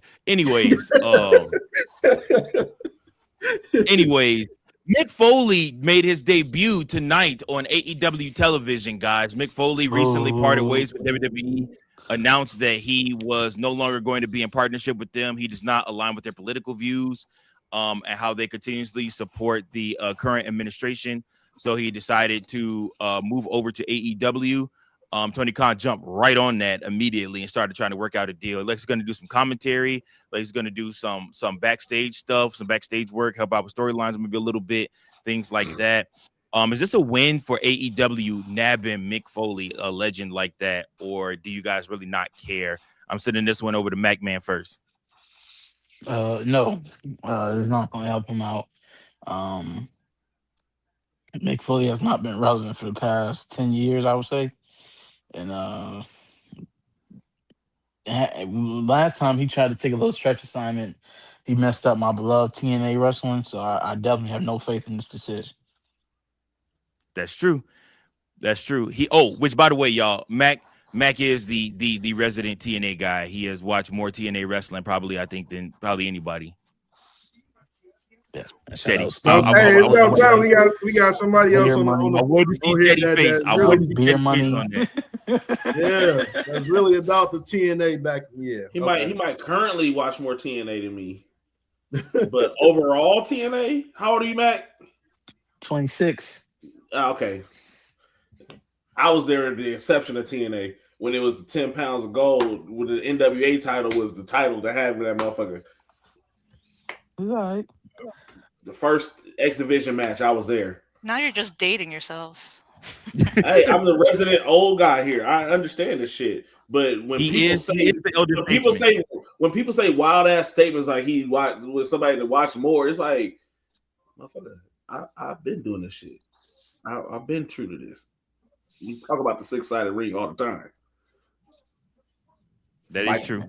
Anyways, Mick Foley made his debut tonight on AEW television, guys. Mick Foley recently parted ways with WWE, announced that he was no longer going to be in partnership with them. He does not align with their political views and how they continuously support the current administration. So he decided to move over to AEW. Tony Khan jumped right on that immediately and started trying to work out a deal. Like he's going to do some commentary. Like he's going to do some backstage stuff, some backstage work, help out with storylines, maybe a little bit, things like that. Is this a win for AEW nabbing Mick Foley, a legend like that, or do you guys really not care? I'm sending this one over to MacMan first. No, it's not going to help him out. Mick Foley has not been relevant for the past 10 years, I would say. And last time he tried to take a little stretch assignment, he messed up my beloved TNA wrestling. So I definitely have no faith in this decision. That's true. That's true. Which by the way, y'all, Mac is the resident TNA guy. He has watched more TNA wrestling probably than anybody. Yeah. Hey, it's about time we got somebody else on the I want to see beer money on that. Yeah, that's really about the TNA back. Yeah, he might currently watch more TNA than me, but overall TNA. How old are you, Mac? 26. Okay, I was there at the exception of TNA when it was the 10 pounds of gold. When the NWA title was the title to have that motherfucker. All right. The first X Division match, I was there. Now you're just dating yourself. Hey, I'm the resident old guy here. I understand this shit. But when people say wild ass statements like he watched with somebody to watch more, it's like, motherfucker, I've been doing this shit. I've been true to this. We talk about the 6-sided ring all the time. That is true.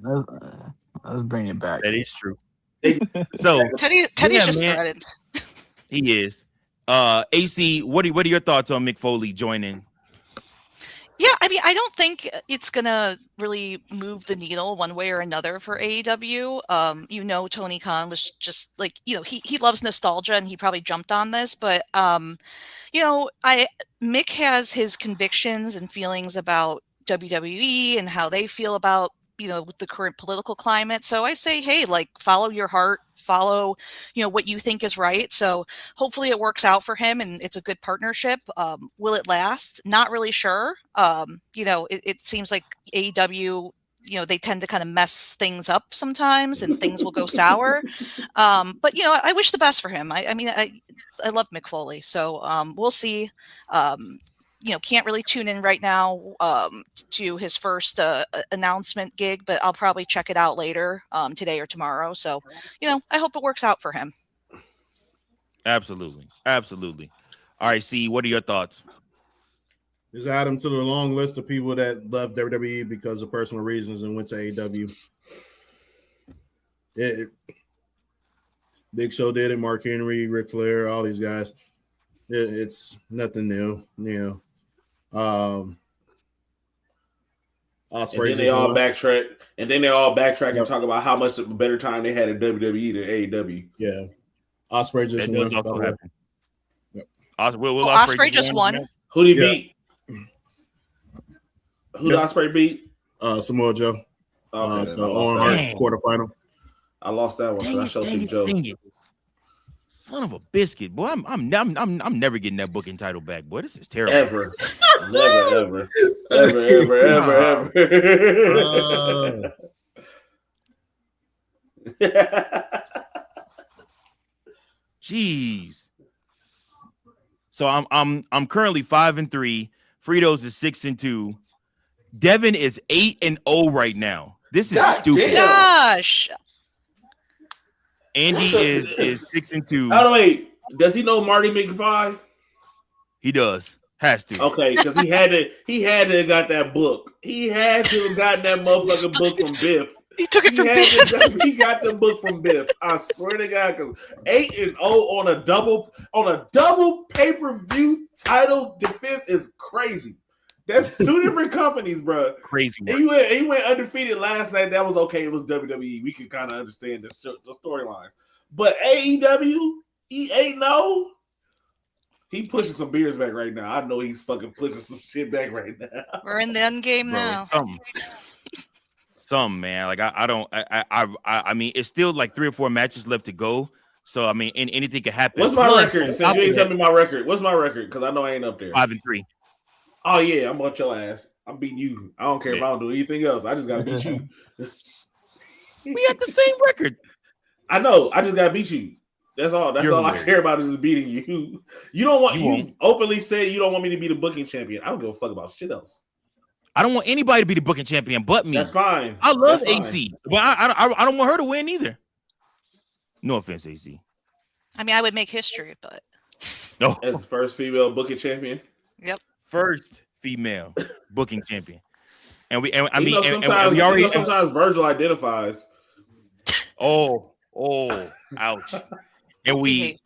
Let's bring it back. That is true. So Teddy's just threatened. He is. AC, what are your thoughts on Mick Foley joining? Yeah, I mean, I don't think it's gonna really move the needle one way or another for AEW. Tony Khan was just like, he loves nostalgia and he probably jumped on this, but Mick has his convictions and feelings about WWE and how they feel about with the current political climate. So I say, hey, like, follow your heart, follow, what you think is right. So hopefully it works out for him and it's a good partnership. Will it last? Not really sure. It seems like AEW, they tend to kind of mess things up sometimes and things will go sour. But I wish the best for him. I love Mick Foley. So we'll see. Can't really tune in right now to his first announcement gig, but I'll probably check it out later today or tomorrow. So, I hope it works out for him. Absolutely. All right, C, what are your thoughts? Just add him to the long list of people that left WWE because of personal reasons and went to AEW. Big Show did it, Mark Henry, Ric Flair, all these guys. It's nothing new, Ospreay, and then they all backtrack, and talk about how much of a better time they had in WWE than AEW. Yeah, Ospreay just won. Yep. Ospreay just won. Who did he beat? Who did Ospreay beat? Samoa Joe. Okay, so on our quarterfinal. I lost that one because I showed you Joe. Son of a biscuit, boy! I'm never getting that booking title back, boy. This is terrible. Ever, never, ever. Jeez. So I'm currently 5-3. Fritos is 6-2. Devin is 8-0 right now. This is God stupid. damn. Gosh. Andy is 6-2. Oh, wait. Does he know Marty McFly? He does. Has to. Okay, because he had to have got that book. He had to have gotten that motherfucking book from Biff. He took it from Biff. He got the book from Biff. I swear to God, because 8-0 on a double pay-per-view title defense is crazy. That's two different companies, bro. Crazy. And he went undefeated last night. That was okay. It was WWE. We can kind of understand the storylines. But AEW, he 8-0. He pushing some beers back right now. I know he's fucking pushing some shit back right now. We're in the end game now. Some man, like I mean, it's still like 3 or 4 matches left to go. So I mean, anything could happen. What's my record? Since you ain't tell me my record, what's my record? Because I know I ain't up there. 5-3. Oh yeah, I'm on your ass. I'm beating you. I don't care if I don't do anything else. I just gotta beat you. We had the same record. I know. I just gotta beat you. That's all. That's all I care about is just beating you. You openly said you don't want me to be the booking champion. I don't give a fuck about shit else. I don't want anybody to be the booking champion but me. That's fine. I love AC, but I don't want her to win either. No offense, AC. I mean, I would make history, but no. As the first female booking champion. Yep. First female booking champion, and we and sometimes Virgil identifies. Oh, ouch. And we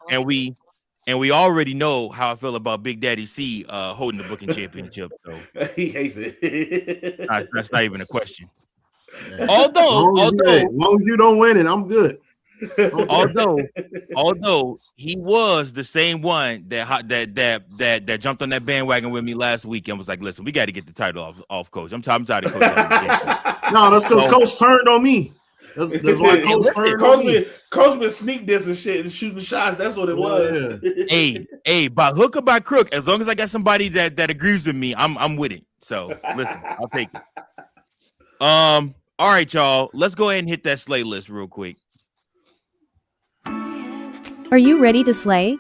already know how I feel about Big Daddy C holding the booking championship. So he hates it. That's not even a question. Although as long as you don't win it, I'm good. although he was the same one that jumped on that bandwagon with me last week and was like, "Listen, we got to get the title off Coach. I'm tired of Coach." No, that's because Coach turned on me. That's why Coach turned on me. Coach been sneak dissing shit and shooting shots. That's what it was. Hey, by hook or by crook, as long as I got somebody that agrees with me, I'm with it. So listen, I'll take it. All right, y'all. Let's go ahead and hit that slay list real quick. Are you ready to slay?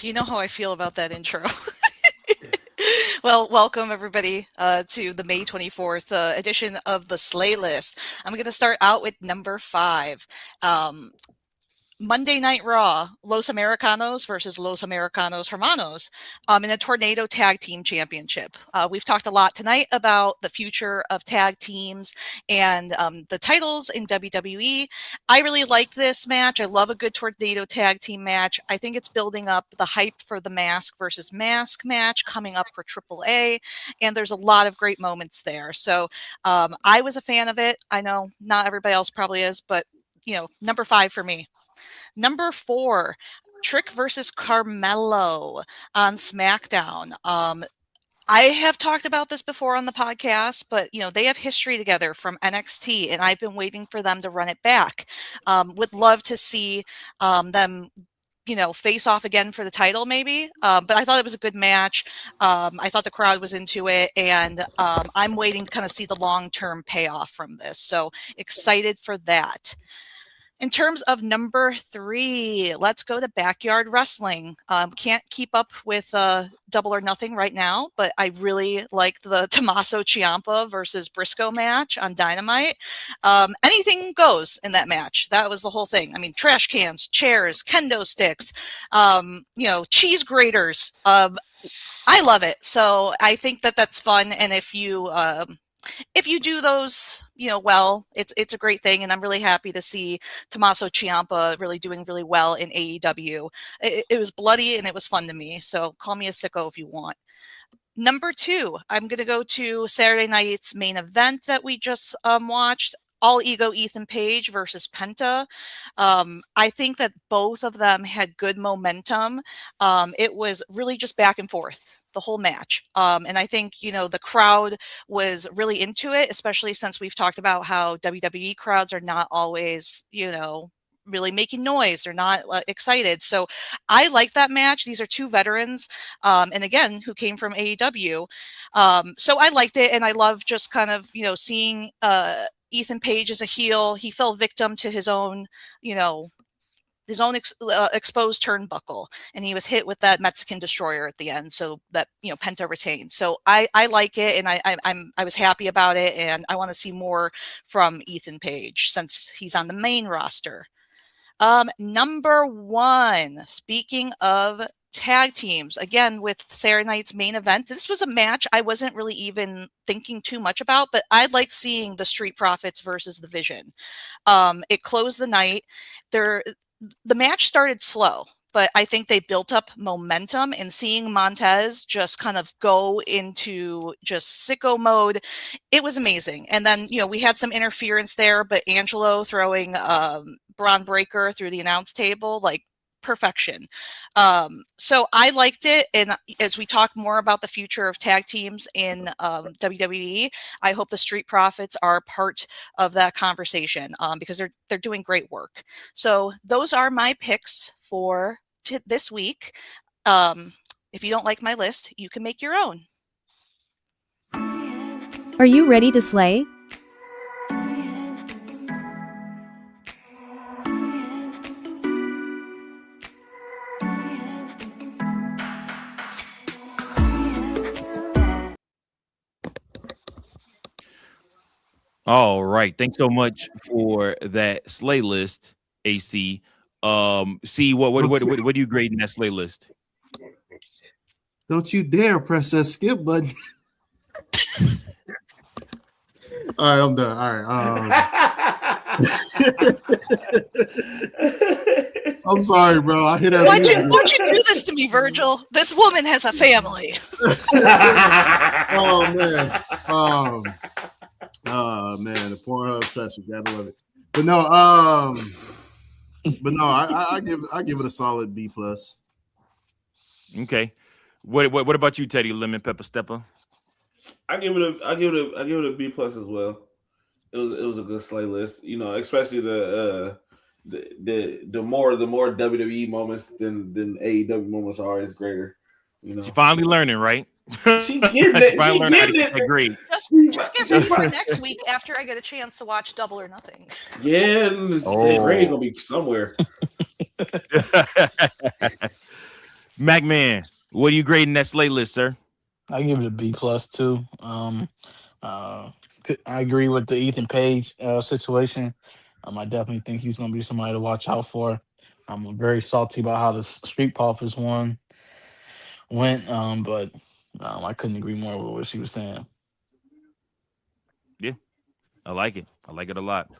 You know how I feel about that intro. Well, welcome everybody to the May 24th edition of the Slay List. I'm going to start out with number 5. Monday Night Raw, Los Americanos versus Los Americanos Hermanos in a Tornado Tag Team Championship. We've talked a lot tonight about the future of tag teams and the titles in WWE. I really like this match. I love a good Tornado Tag Team match. I think it's building up the hype for the Mask versus Mask match coming up for AAA, and there's a lot of great moments there. So I was a fan of it. I know not everybody else probably is, but number 5 for me. Number 4, Trick versus Carmelo on SmackDown. I have talked about this before on the podcast, but they have history together from NXT, and I've been waiting for them to run it back. Would love to see them face off again for the title maybe. But I thought it was a good match. I thought the crowd was into it, and I'm waiting to kind of see the long-term payoff from this. So excited for that. In terms of number 3, let's go to Backyard Wrestling. Can't keep up with Double or Nothing right now, but I really liked the Tommaso Ciampa versus Briscoe match on Dynamite. Anything goes in that match. That was the whole thing. I mean, trash cans, chairs, kendo sticks, cheese graters. I love it. So I think that's fun. And if you do those, well, it's a great thing, and I'm really happy to see Tommaso Ciampa really doing really well in AEW. It was bloody and it was fun to me, so call me a sicko if you want. Number 2, I'm going to go to Saturday night's main event that we just watched. All Ego Ethan Page versus Penta. I think that both of them had good momentum. It was really just back and forth the whole match. And I think, the crowd was really into it, especially since we've talked about how WWE crowds are not always, really making noise. They're not excited. So I like that match. These are two veterans, and again, who came from AEW. So I liked it, and I love just kind of, you know, seeing Ethan Page as a heel. He fell victim to his own, you know, exposed turnbuckle, and he was hit with that Mexican destroyer at the end, so that, you know, Penta retained. So I like it, and I was happy about it, and I want to see more from Ethan Page since he's on the main roster. Number one, speaking of tag teams, again with Saturday night's main event, this was a match I wasn't really even thinking too much about, but I liked seeing the Street Profits versus the Vision. It closed the night. The match started slow, but I think they built up momentum, and seeing Montez just kind of go into just sicko mode, it was amazing. And then, you know, we had some interference there, but Angelo throwing Braun Breaker through the announce table, like, perfection. So I liked it, and as we talk more about the future of tag teams in WWE, I hope the Street Profits are part of that conversation, because they're doing great work. So those are my picks for this week. If you don't like my list, you can make your own. Are you ready to slay? All right. Thanks so much for that slay list, AC. See what are you grading that slay list? Don't you dare press that skip button. All right, I'm done. All right. I'm sorry, bro. I hit her. Why'd you do this to me, Virgil? This woman has a family. Oh man. Oh man, the Pornhub special. Gotta love it. But no, I give it a solid B plus. Okay. What about you, Teddy Lemon Pepper Stepper? I give it a B plus as well. It was a good slay list, you know, especially the more WWE moments than AEW moments are always greater. You know, She finally learning, right? She getting it. finally She learning how to getting get that grade. Just get ready for next week after I get a chance to watch Double or Nothing. Yeah, the grade gonna be somewhere. MacMan, what are you grading that slate list, sir? I give it a B plus too. I agree with the Ethan Page situation. I definitely think he's going to be somebody to watch out for. I'm very salty about how the Street Profits went, but I couldn't agree more with what she was saying. Yeah, I like it. I like it a lot.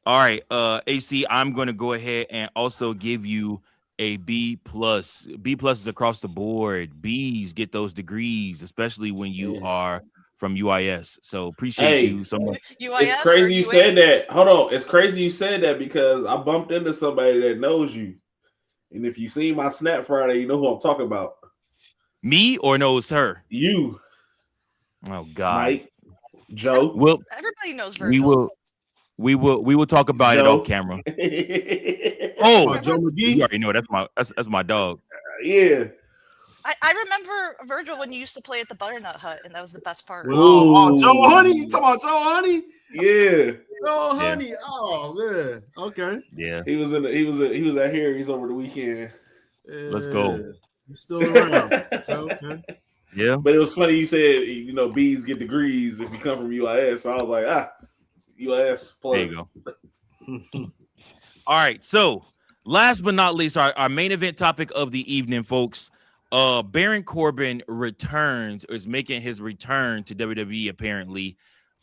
All right, AC, I'm going to go ahead and also give you a B plus. B plus is across the board. B's get those degrees, especially when you are from UIS. So appreciate you so much. UIS, it's crazy you said that. Hold on. It's crazy you said that because I bumped into somebody that knows you. And if you see my Snap Friday, you know who I'm talking about. Me or knows her? You. Oh God. Mike, Joe. Well, everybody knows Virgil. We will talk about Joe. it off camera. Joe McGee. You already know that's my dog. Yeah. I remember, Virgil, when you used to play at the Butternut Hut, and that was the best part. Oh, Joe Honey. You talking about Joe Honey? Yeah. Joe Honey. Oh man. Okay. Yeah. He was at Harry's over the weekend. Let's go. He's still around. Okay. Yeah. But it was funny you said, you know, B's get degrees if you come from UIS. So I was like, UIS play. There you go. All right. So last but not least, our main event topic of the evening, folks. Baron Corbin is making his return to WWE apparently.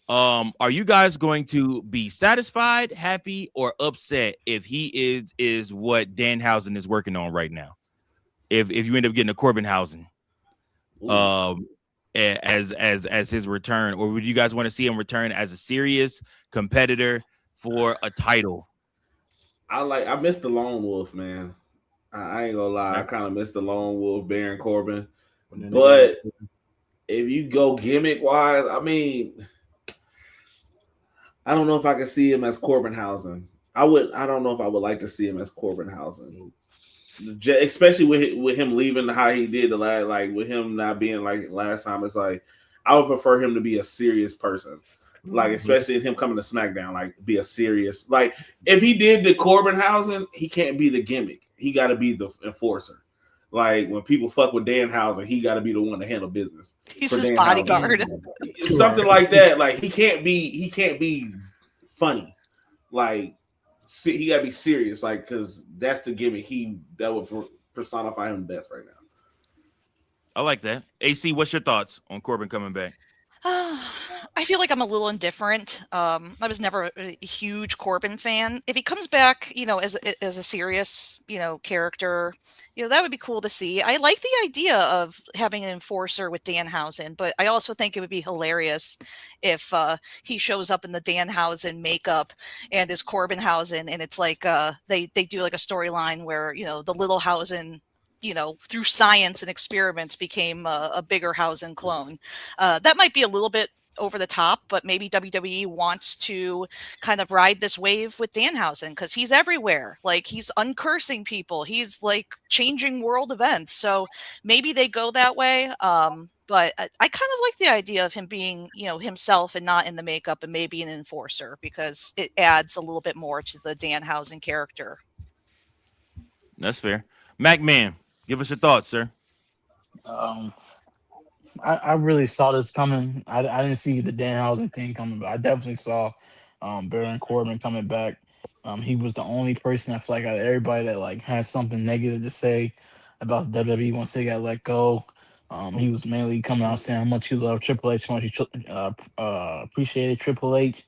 Are you guys going to be satisfied, happy, or upset if he is what Danhausen is working on right now? If you end up getting a Corbinhausen as his return, or would you guys want to see him return as a serious competitor for a title? I missed the Lone Wolf, man. I ain't gonna lie, I kind of missed the Lone Wolf, Baron Corbin. But if you go gimmick wise, I mean, I don't know if I can see him as Corbinhausen. I don't know if I would like to see him as Corbinhausen, especially with him leaving how he did the last, like with him not being like last time. It's like I would prefer him to be a serious person, like especially in him coming to SmackDown, like be a serious. Like if he did the Corbinhausen, he can't be the gimmick. He got to be the enforcer. Like when people fuck with Danhausen, he got to be the one to handle business. He's his bodyguard. Something like that. Like he can't be funny. Like he got to be serious. Like because that's the gimmick that would personify him best right now. I like that. AC, what's your thoughts on Corbin coming back? I feel like I'm a little indifferent. I was never a huge Corbin fan. If he comes back, as a serious, character, that would be cool to see. I like the idea of having an enforcer with Danhausen, but I also think it would be hilarious if he shows up in the Danhausen makeup and is Corbinhausen, and it's like they do like a storyline where the little Hausen, through science and experiments became a bigger Hausen clone. That might be a little bit over the top, but maybe WWE wants to kind of ride this wave with Danhausen because he's everywhere. Like he's uncursing people. He's like changing world events. So maybe they go that way. But I kind of like the idea of him being, himself and not in the makeup and maybe an enforcer because it adds a little bit more to the Danhausen character. That's fair. MacMan, give us your thoughts, sir. I really saw this coming. I didn't see the Danhausen thing coming, but I definitely saw Baron Corbin coming back. He was the only person I feel like out of everybody that like had something negative to say about the WWE once they got let go. He was mainly coming out saying how much he loved Triple H, how much he appreciated Triple H.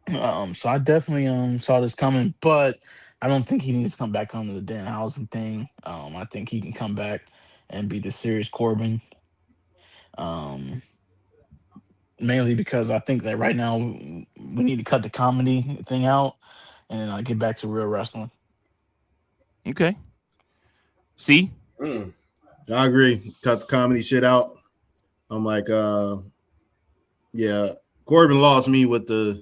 So I definitely saw this coming, but I don't think he needs to come back under the Danhausen thing. I think he can come back and be the serious Corbin. Mainly because I think that right now we need to cut the comedy thing out and then get back to real wrestling. Okay. See? I agree. Cut the comedy shit out. I'm like, yeah, Corbin lost me with the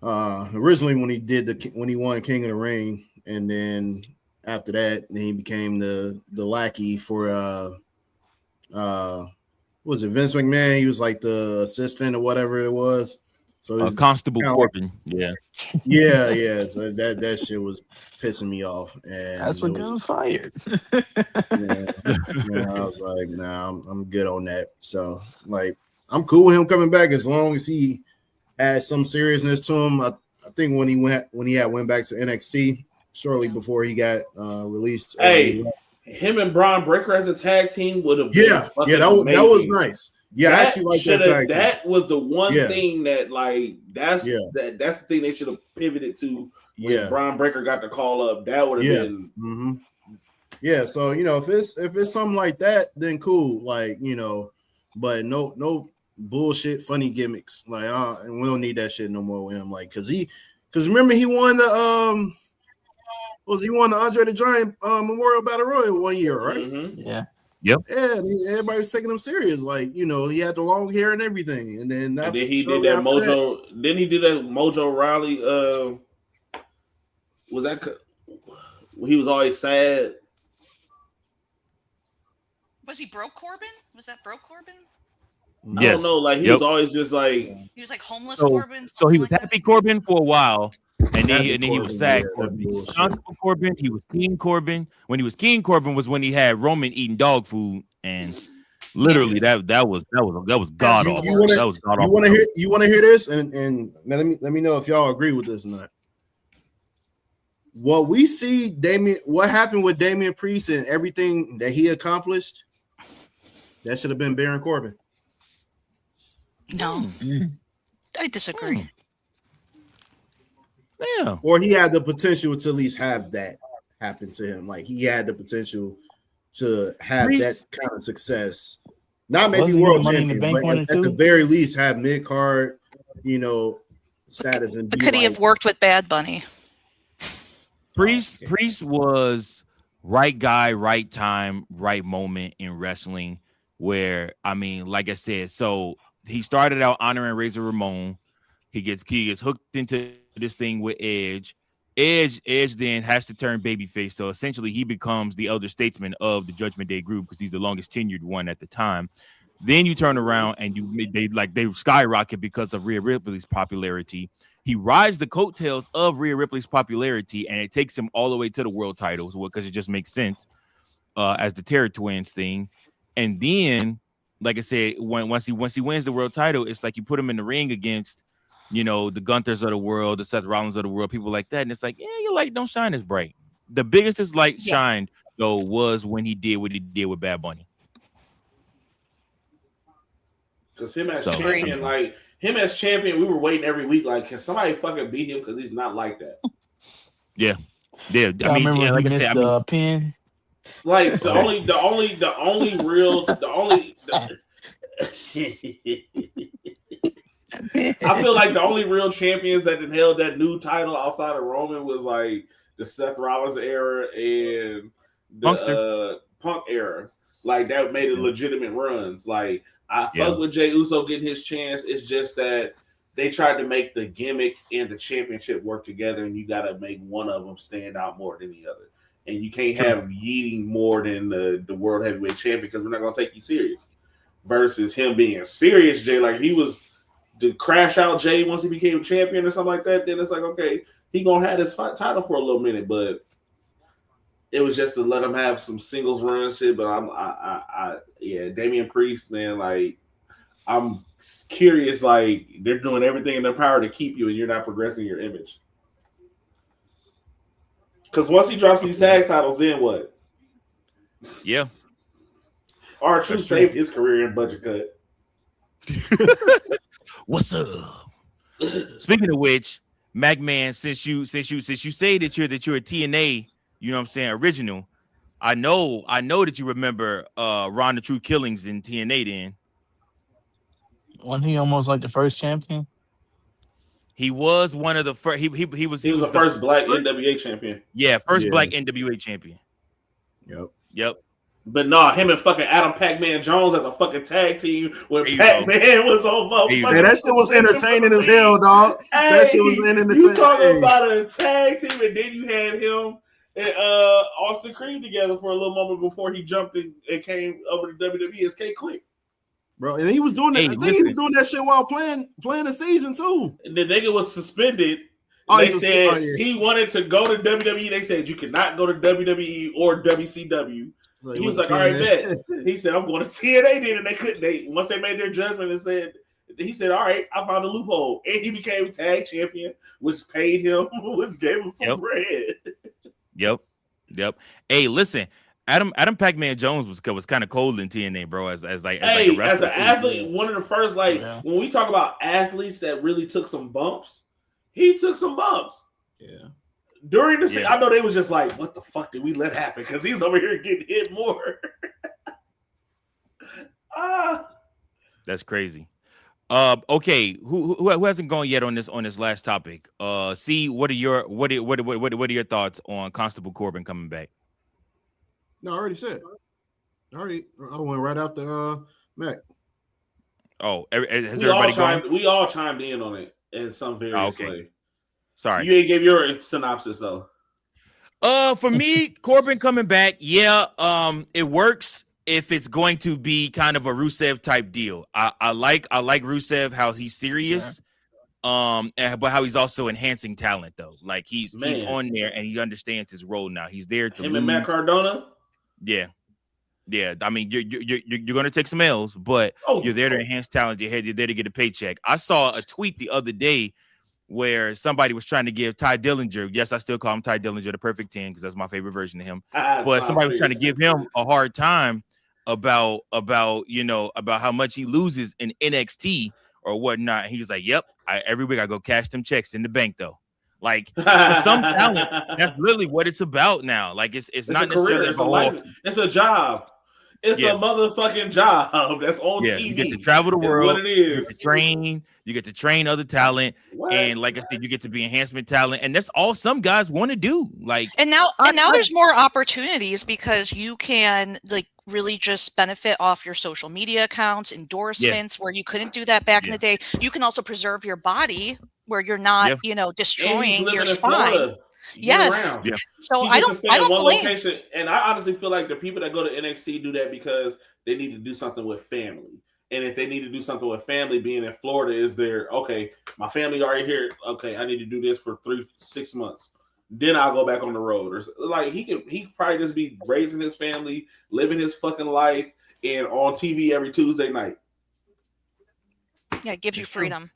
originally when he won King of the Ring, and then after that, then he became the lackey for what was it, Vince McMahon? He was like the assistant or whatever it was. So Constable Corbin, yeah. So that shit was pissing me off, and that's what got him fired. I was like, nah, I'm good on that. So like, I'm cool with him coming back as long as he had some seriousness to him. I think when he went back to NXT shortly before he got released. Hey, him and Braun Breaker as a tag team would have been that was nice. Yeah, I actually like that tag team. That was the one thing that that's the thing they should have pivoted to when Braun Breaker got the call up. That would have been Yeah, so if it's something like that, then cool. Like, but no bullshit funny gimmicks. Like and we don't need that shit no more with him. Like because remember he won the won the Andre the Giant Memorial Battle Royal 1 year, right? Mm-hmm. Yeah. Yep. Yeah, everybody was taking him serious. Like, he had the long hair and everything. And then he did that Mojo. Then he did that Mojo Rawley. Was that he was always sad? Was he Broke Corbin? Was that Broke Corbin? I don't know. Like he was always just like he was like homeless Corbin. So he was happy Corbin for a while. And then he was sad Corbin. He was Constable Corbin. He was King Corbin. When he was King Corbin was when he had Roman eating dog food, and literally that was god awful. That was god awful. You want to hear this? And let me know if y'all agree with this or not. What we see, what happened with Damian Priest and everything that he accomplished, that should have been Baron Corbin. No, I disagree. Yeah. Or he had the potential to at least have that happen to him. Like he had the potential to have that kind of success. Not maybe world champion, but at the very least have mid-card, status. And could he have worked with Bad Bunny? Priest was right guy, right time, right moment in wrestling. Where like I said, so he started out honoring Razor Ramon. He gets hooked into this thing with Edge. Edge then has to turn babyface. So essentially, he becomes the elder statesman of the Judgment Day group because he's the longest tenured one at the time. Then you turn around and they skyrocket because of Rhea Ripley's popularity. He rides the coattails of Rhea Ripley's popularity, and it takes him all the way to the world titles because it just makes sense as the Terror Twins thing. And then, like I said, once he wins the world title, it's like you put him in the ring against, the Gunthers of the world, the Seth Rollins of the world, people like that, and it's like, yeah, your light don't shine as bright. The biggest his light shined though was when he did what he did with Bad Bunny. Because him as champion, we were waiting every week. Like, can somebody fucking beat him? Because he's not like that. Yeah. I mean, like I said, the pin. Like the only real. I feel like the only real champions that held that new title outside of Roman was like the Seth Rollins era and the Punk era. Like that made it legitimate runs. Like I fuck with Jey Uso getting his chance. It's just that they tried to make the gimmick and the championship work together, and you got to make one of them stand out more than the other. And you can't have yeeting more than the world heavyweight champion because we're not gonna take you serious. Versus him being serious, Jay, like he was to crash out Jay once he became champion or something like that. Then it's like, okay, he gonna have this title for a little minute, but it was just to let him have some singles run shit. But Damian Priest, man, like I'm curious, like they're doing everything in their power to keep you, and you're not progressing your image. Because once he drops these tag titles, then what? Yeah. R-Truth saved his career in budget cut. What's up? Speaking of which, MacMan, since you say that you're a TNA, you know what I'm saying, original. I know that you remember Ron the True Killings in TNA then. Wasn't he almost like the first champion? He was one of the first. He was the first black NWA champion. Yeah, first black NWA champion. Yep. But no, him and fucking Adam Pac-Man Jones as a fucking tag team when Pac-Man was on motherfucking. Hey, that shit was entertaining as hell, dog. Hey, that shit was entertaining. You talking about a tag team, and then you had him and Austin Creed together for a little moment before he jumped and came over to WWE as K-Quick. Bro, and he was doing that. I think he was doing that shit while playing the season too. And the nigga was suspended. They said he wanted to go to WWE. They said you cannot go to WWE or WCW. So he was like, all right, bet. He said, I'm going to TNA then, and they couldn't. Once they made their judgment and said, he said, all right, I found a loophole. And he became tag champion, which paid him, which gave him some bread. Yep. Hey, listen. Adam Pac-Man Jones was kind of cold in TNA, bro. As an athlete, one of the first when we talk about athletes that really took some bumps, he took some bumps. Yeah. During the season, I know they was just like, "What the fuck did we let happen?" Because he's over here getting hit more. That's crazy. Okay, who hasn't gone yet on this last topic? See, what are your thoughts on Constable Corbin coming back? No, I already said. I went right after Mac. Oh, has everybody gone? We all chimed in on it in some various way. Sorry, you ain't gave your synopsis though. For me, Corbin coming back, it works if it's going to be kind of a Rusev type deal. I like Rusev, how he's serious, but how he's also enhancing talent though. Like he's on there and he understands his role now. He's there to him and Matt Cardona. Yeah. I mean, you're going to take some L's, but you're there to enhance talent. You're there to get a paycheck. I saw a tweet the other day where somebody was trying to give Ty Dillinger, yes, I still call him Ty Dillinger, the perfect 10, because that's my favorite version of him. But somebody was trying to give him a hard time about how much he loses in NXT or whatnot. And he was like, "Yep, every week I go cash them checks in the bank though." Like for some talent, that's literally what it's about now. Like it's not necessarily it's a job. It's a motherfucking job that's on TV. You get to travel the world. What it is. You get to train. You get to train other talent, and like I said, you get to be enhancement talent, and that's all some guys want to do. Like, and now there's more opportunities because you can like really just benefit off your social media accounts, endorsements, where you couldn't do that back in the day. You can also preserve your body where you're not, destroying your spine. Yes. Yeah. So I don't blame. Location, and I honestly feel like the people that go to NXT do that because they need to do something with family. And if they need to do something with family, being in Florida is there, okay, my family already here. Okay, I need to do this for 6 months. Then I'll go back on the road. Or like he could probably just be raising his family, living his fucking life, and on TV every Tuesday night. Yeah, it gives you freedom.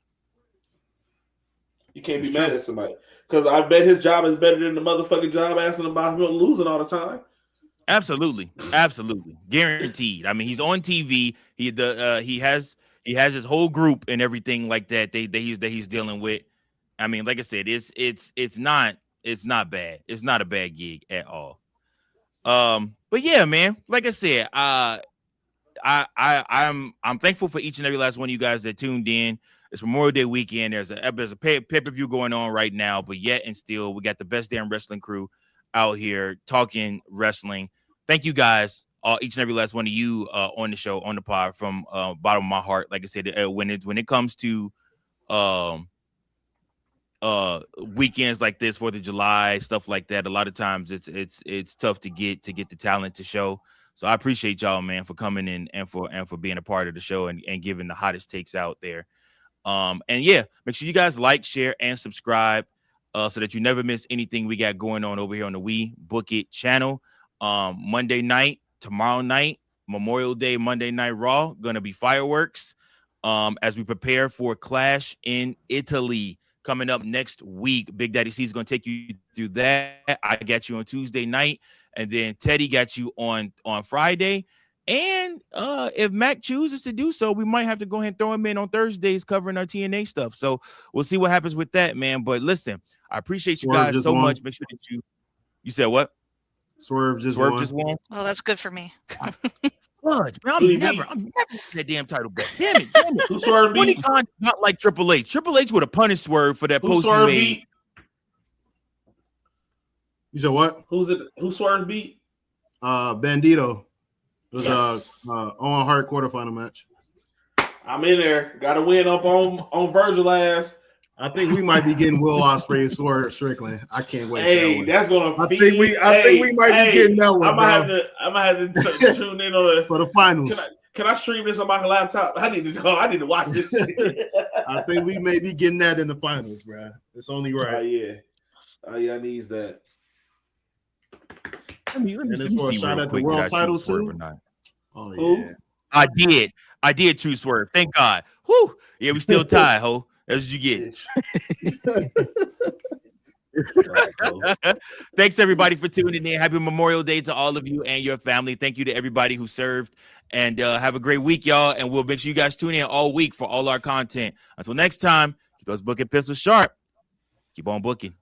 You can't be mad at somebody. Because I bet his job is better than the motherfucking job asking about him losing all the time. Absolutely, guaranteed. I mean, he's on TV. He has his whole group and everything like that. That he's dealing with. I mean, like I said, it's not bad. It's not a bad gig at all. But yeah, man. Like I said, I'm thankful for each and every last one of you guys that tuned in. It's Memorial Day weekend. There's a pay-per-view going on right now, but yet and still, we got the best damn wrestling crew out here talking wrestling. Thank you guys, each and every last one of you on the show, on the pod, from bottom of my heart. Like I said, when it comes to weekends like this, 4th of July, stuff like that, a lot of times it's tough to get the talent to show. So I appreciate y'all, man, for coming in and for being a part of the show and giving the hottest takes out there. And yeah, make sure you guys like, share, and subscribe so that you never miss anything we got going on over here on the We Book It channel. Monday night, tomorrow night, Memorial Day, Monday Night Raw, gonna be fireworks as we prepare for Clash in Italy coming up next week. Big Daddy C is gonna take you through that. I got you on Tuesday night, and then Teddy got you on Friday. And if Mac chooses to do so, we might have to go ahead and throw him in on Thursdays covering our TNA stuff. So we'll see what happens with that, man. But listen, I appreciate you guys so much. Make sure that you said what? Swerve just won. Oh, that's good for me. Fudge, man, I'm never that damn title back. Damn it. Who Swerve beat? Not like Triple H. Triple H would have punished Swerve for that post he made. You said what? Who Swerve beat? Bandito. It was on Hart quarterfinal match. I'm in there. Got to win up on Virgil ass. I think we might be getting Will Ospreay and Swerve Strickland. I can't wait. Hey, that's gonna. I think we might be getting that one. I might have to tune in on for the finals. Can I stream this on my laptop? I need to watch this. I think we may be getting that in the finals, bro. It's only right. Oh yeah, I need that. Let me and it's for a shot at the world title too. Oh yeah, I did true Swerve. Thank God. Whoo, yeah, we still tied, ho. That's what you get. Thanks everybody for tuning in. Happy Memorial Day to all of you and your family. Thank you to everybody who served, and have a great week, y'all. And we'll make sure you guys tune in all week for all our content. Until next time, keep those booking pistols sharp. Keep on booking.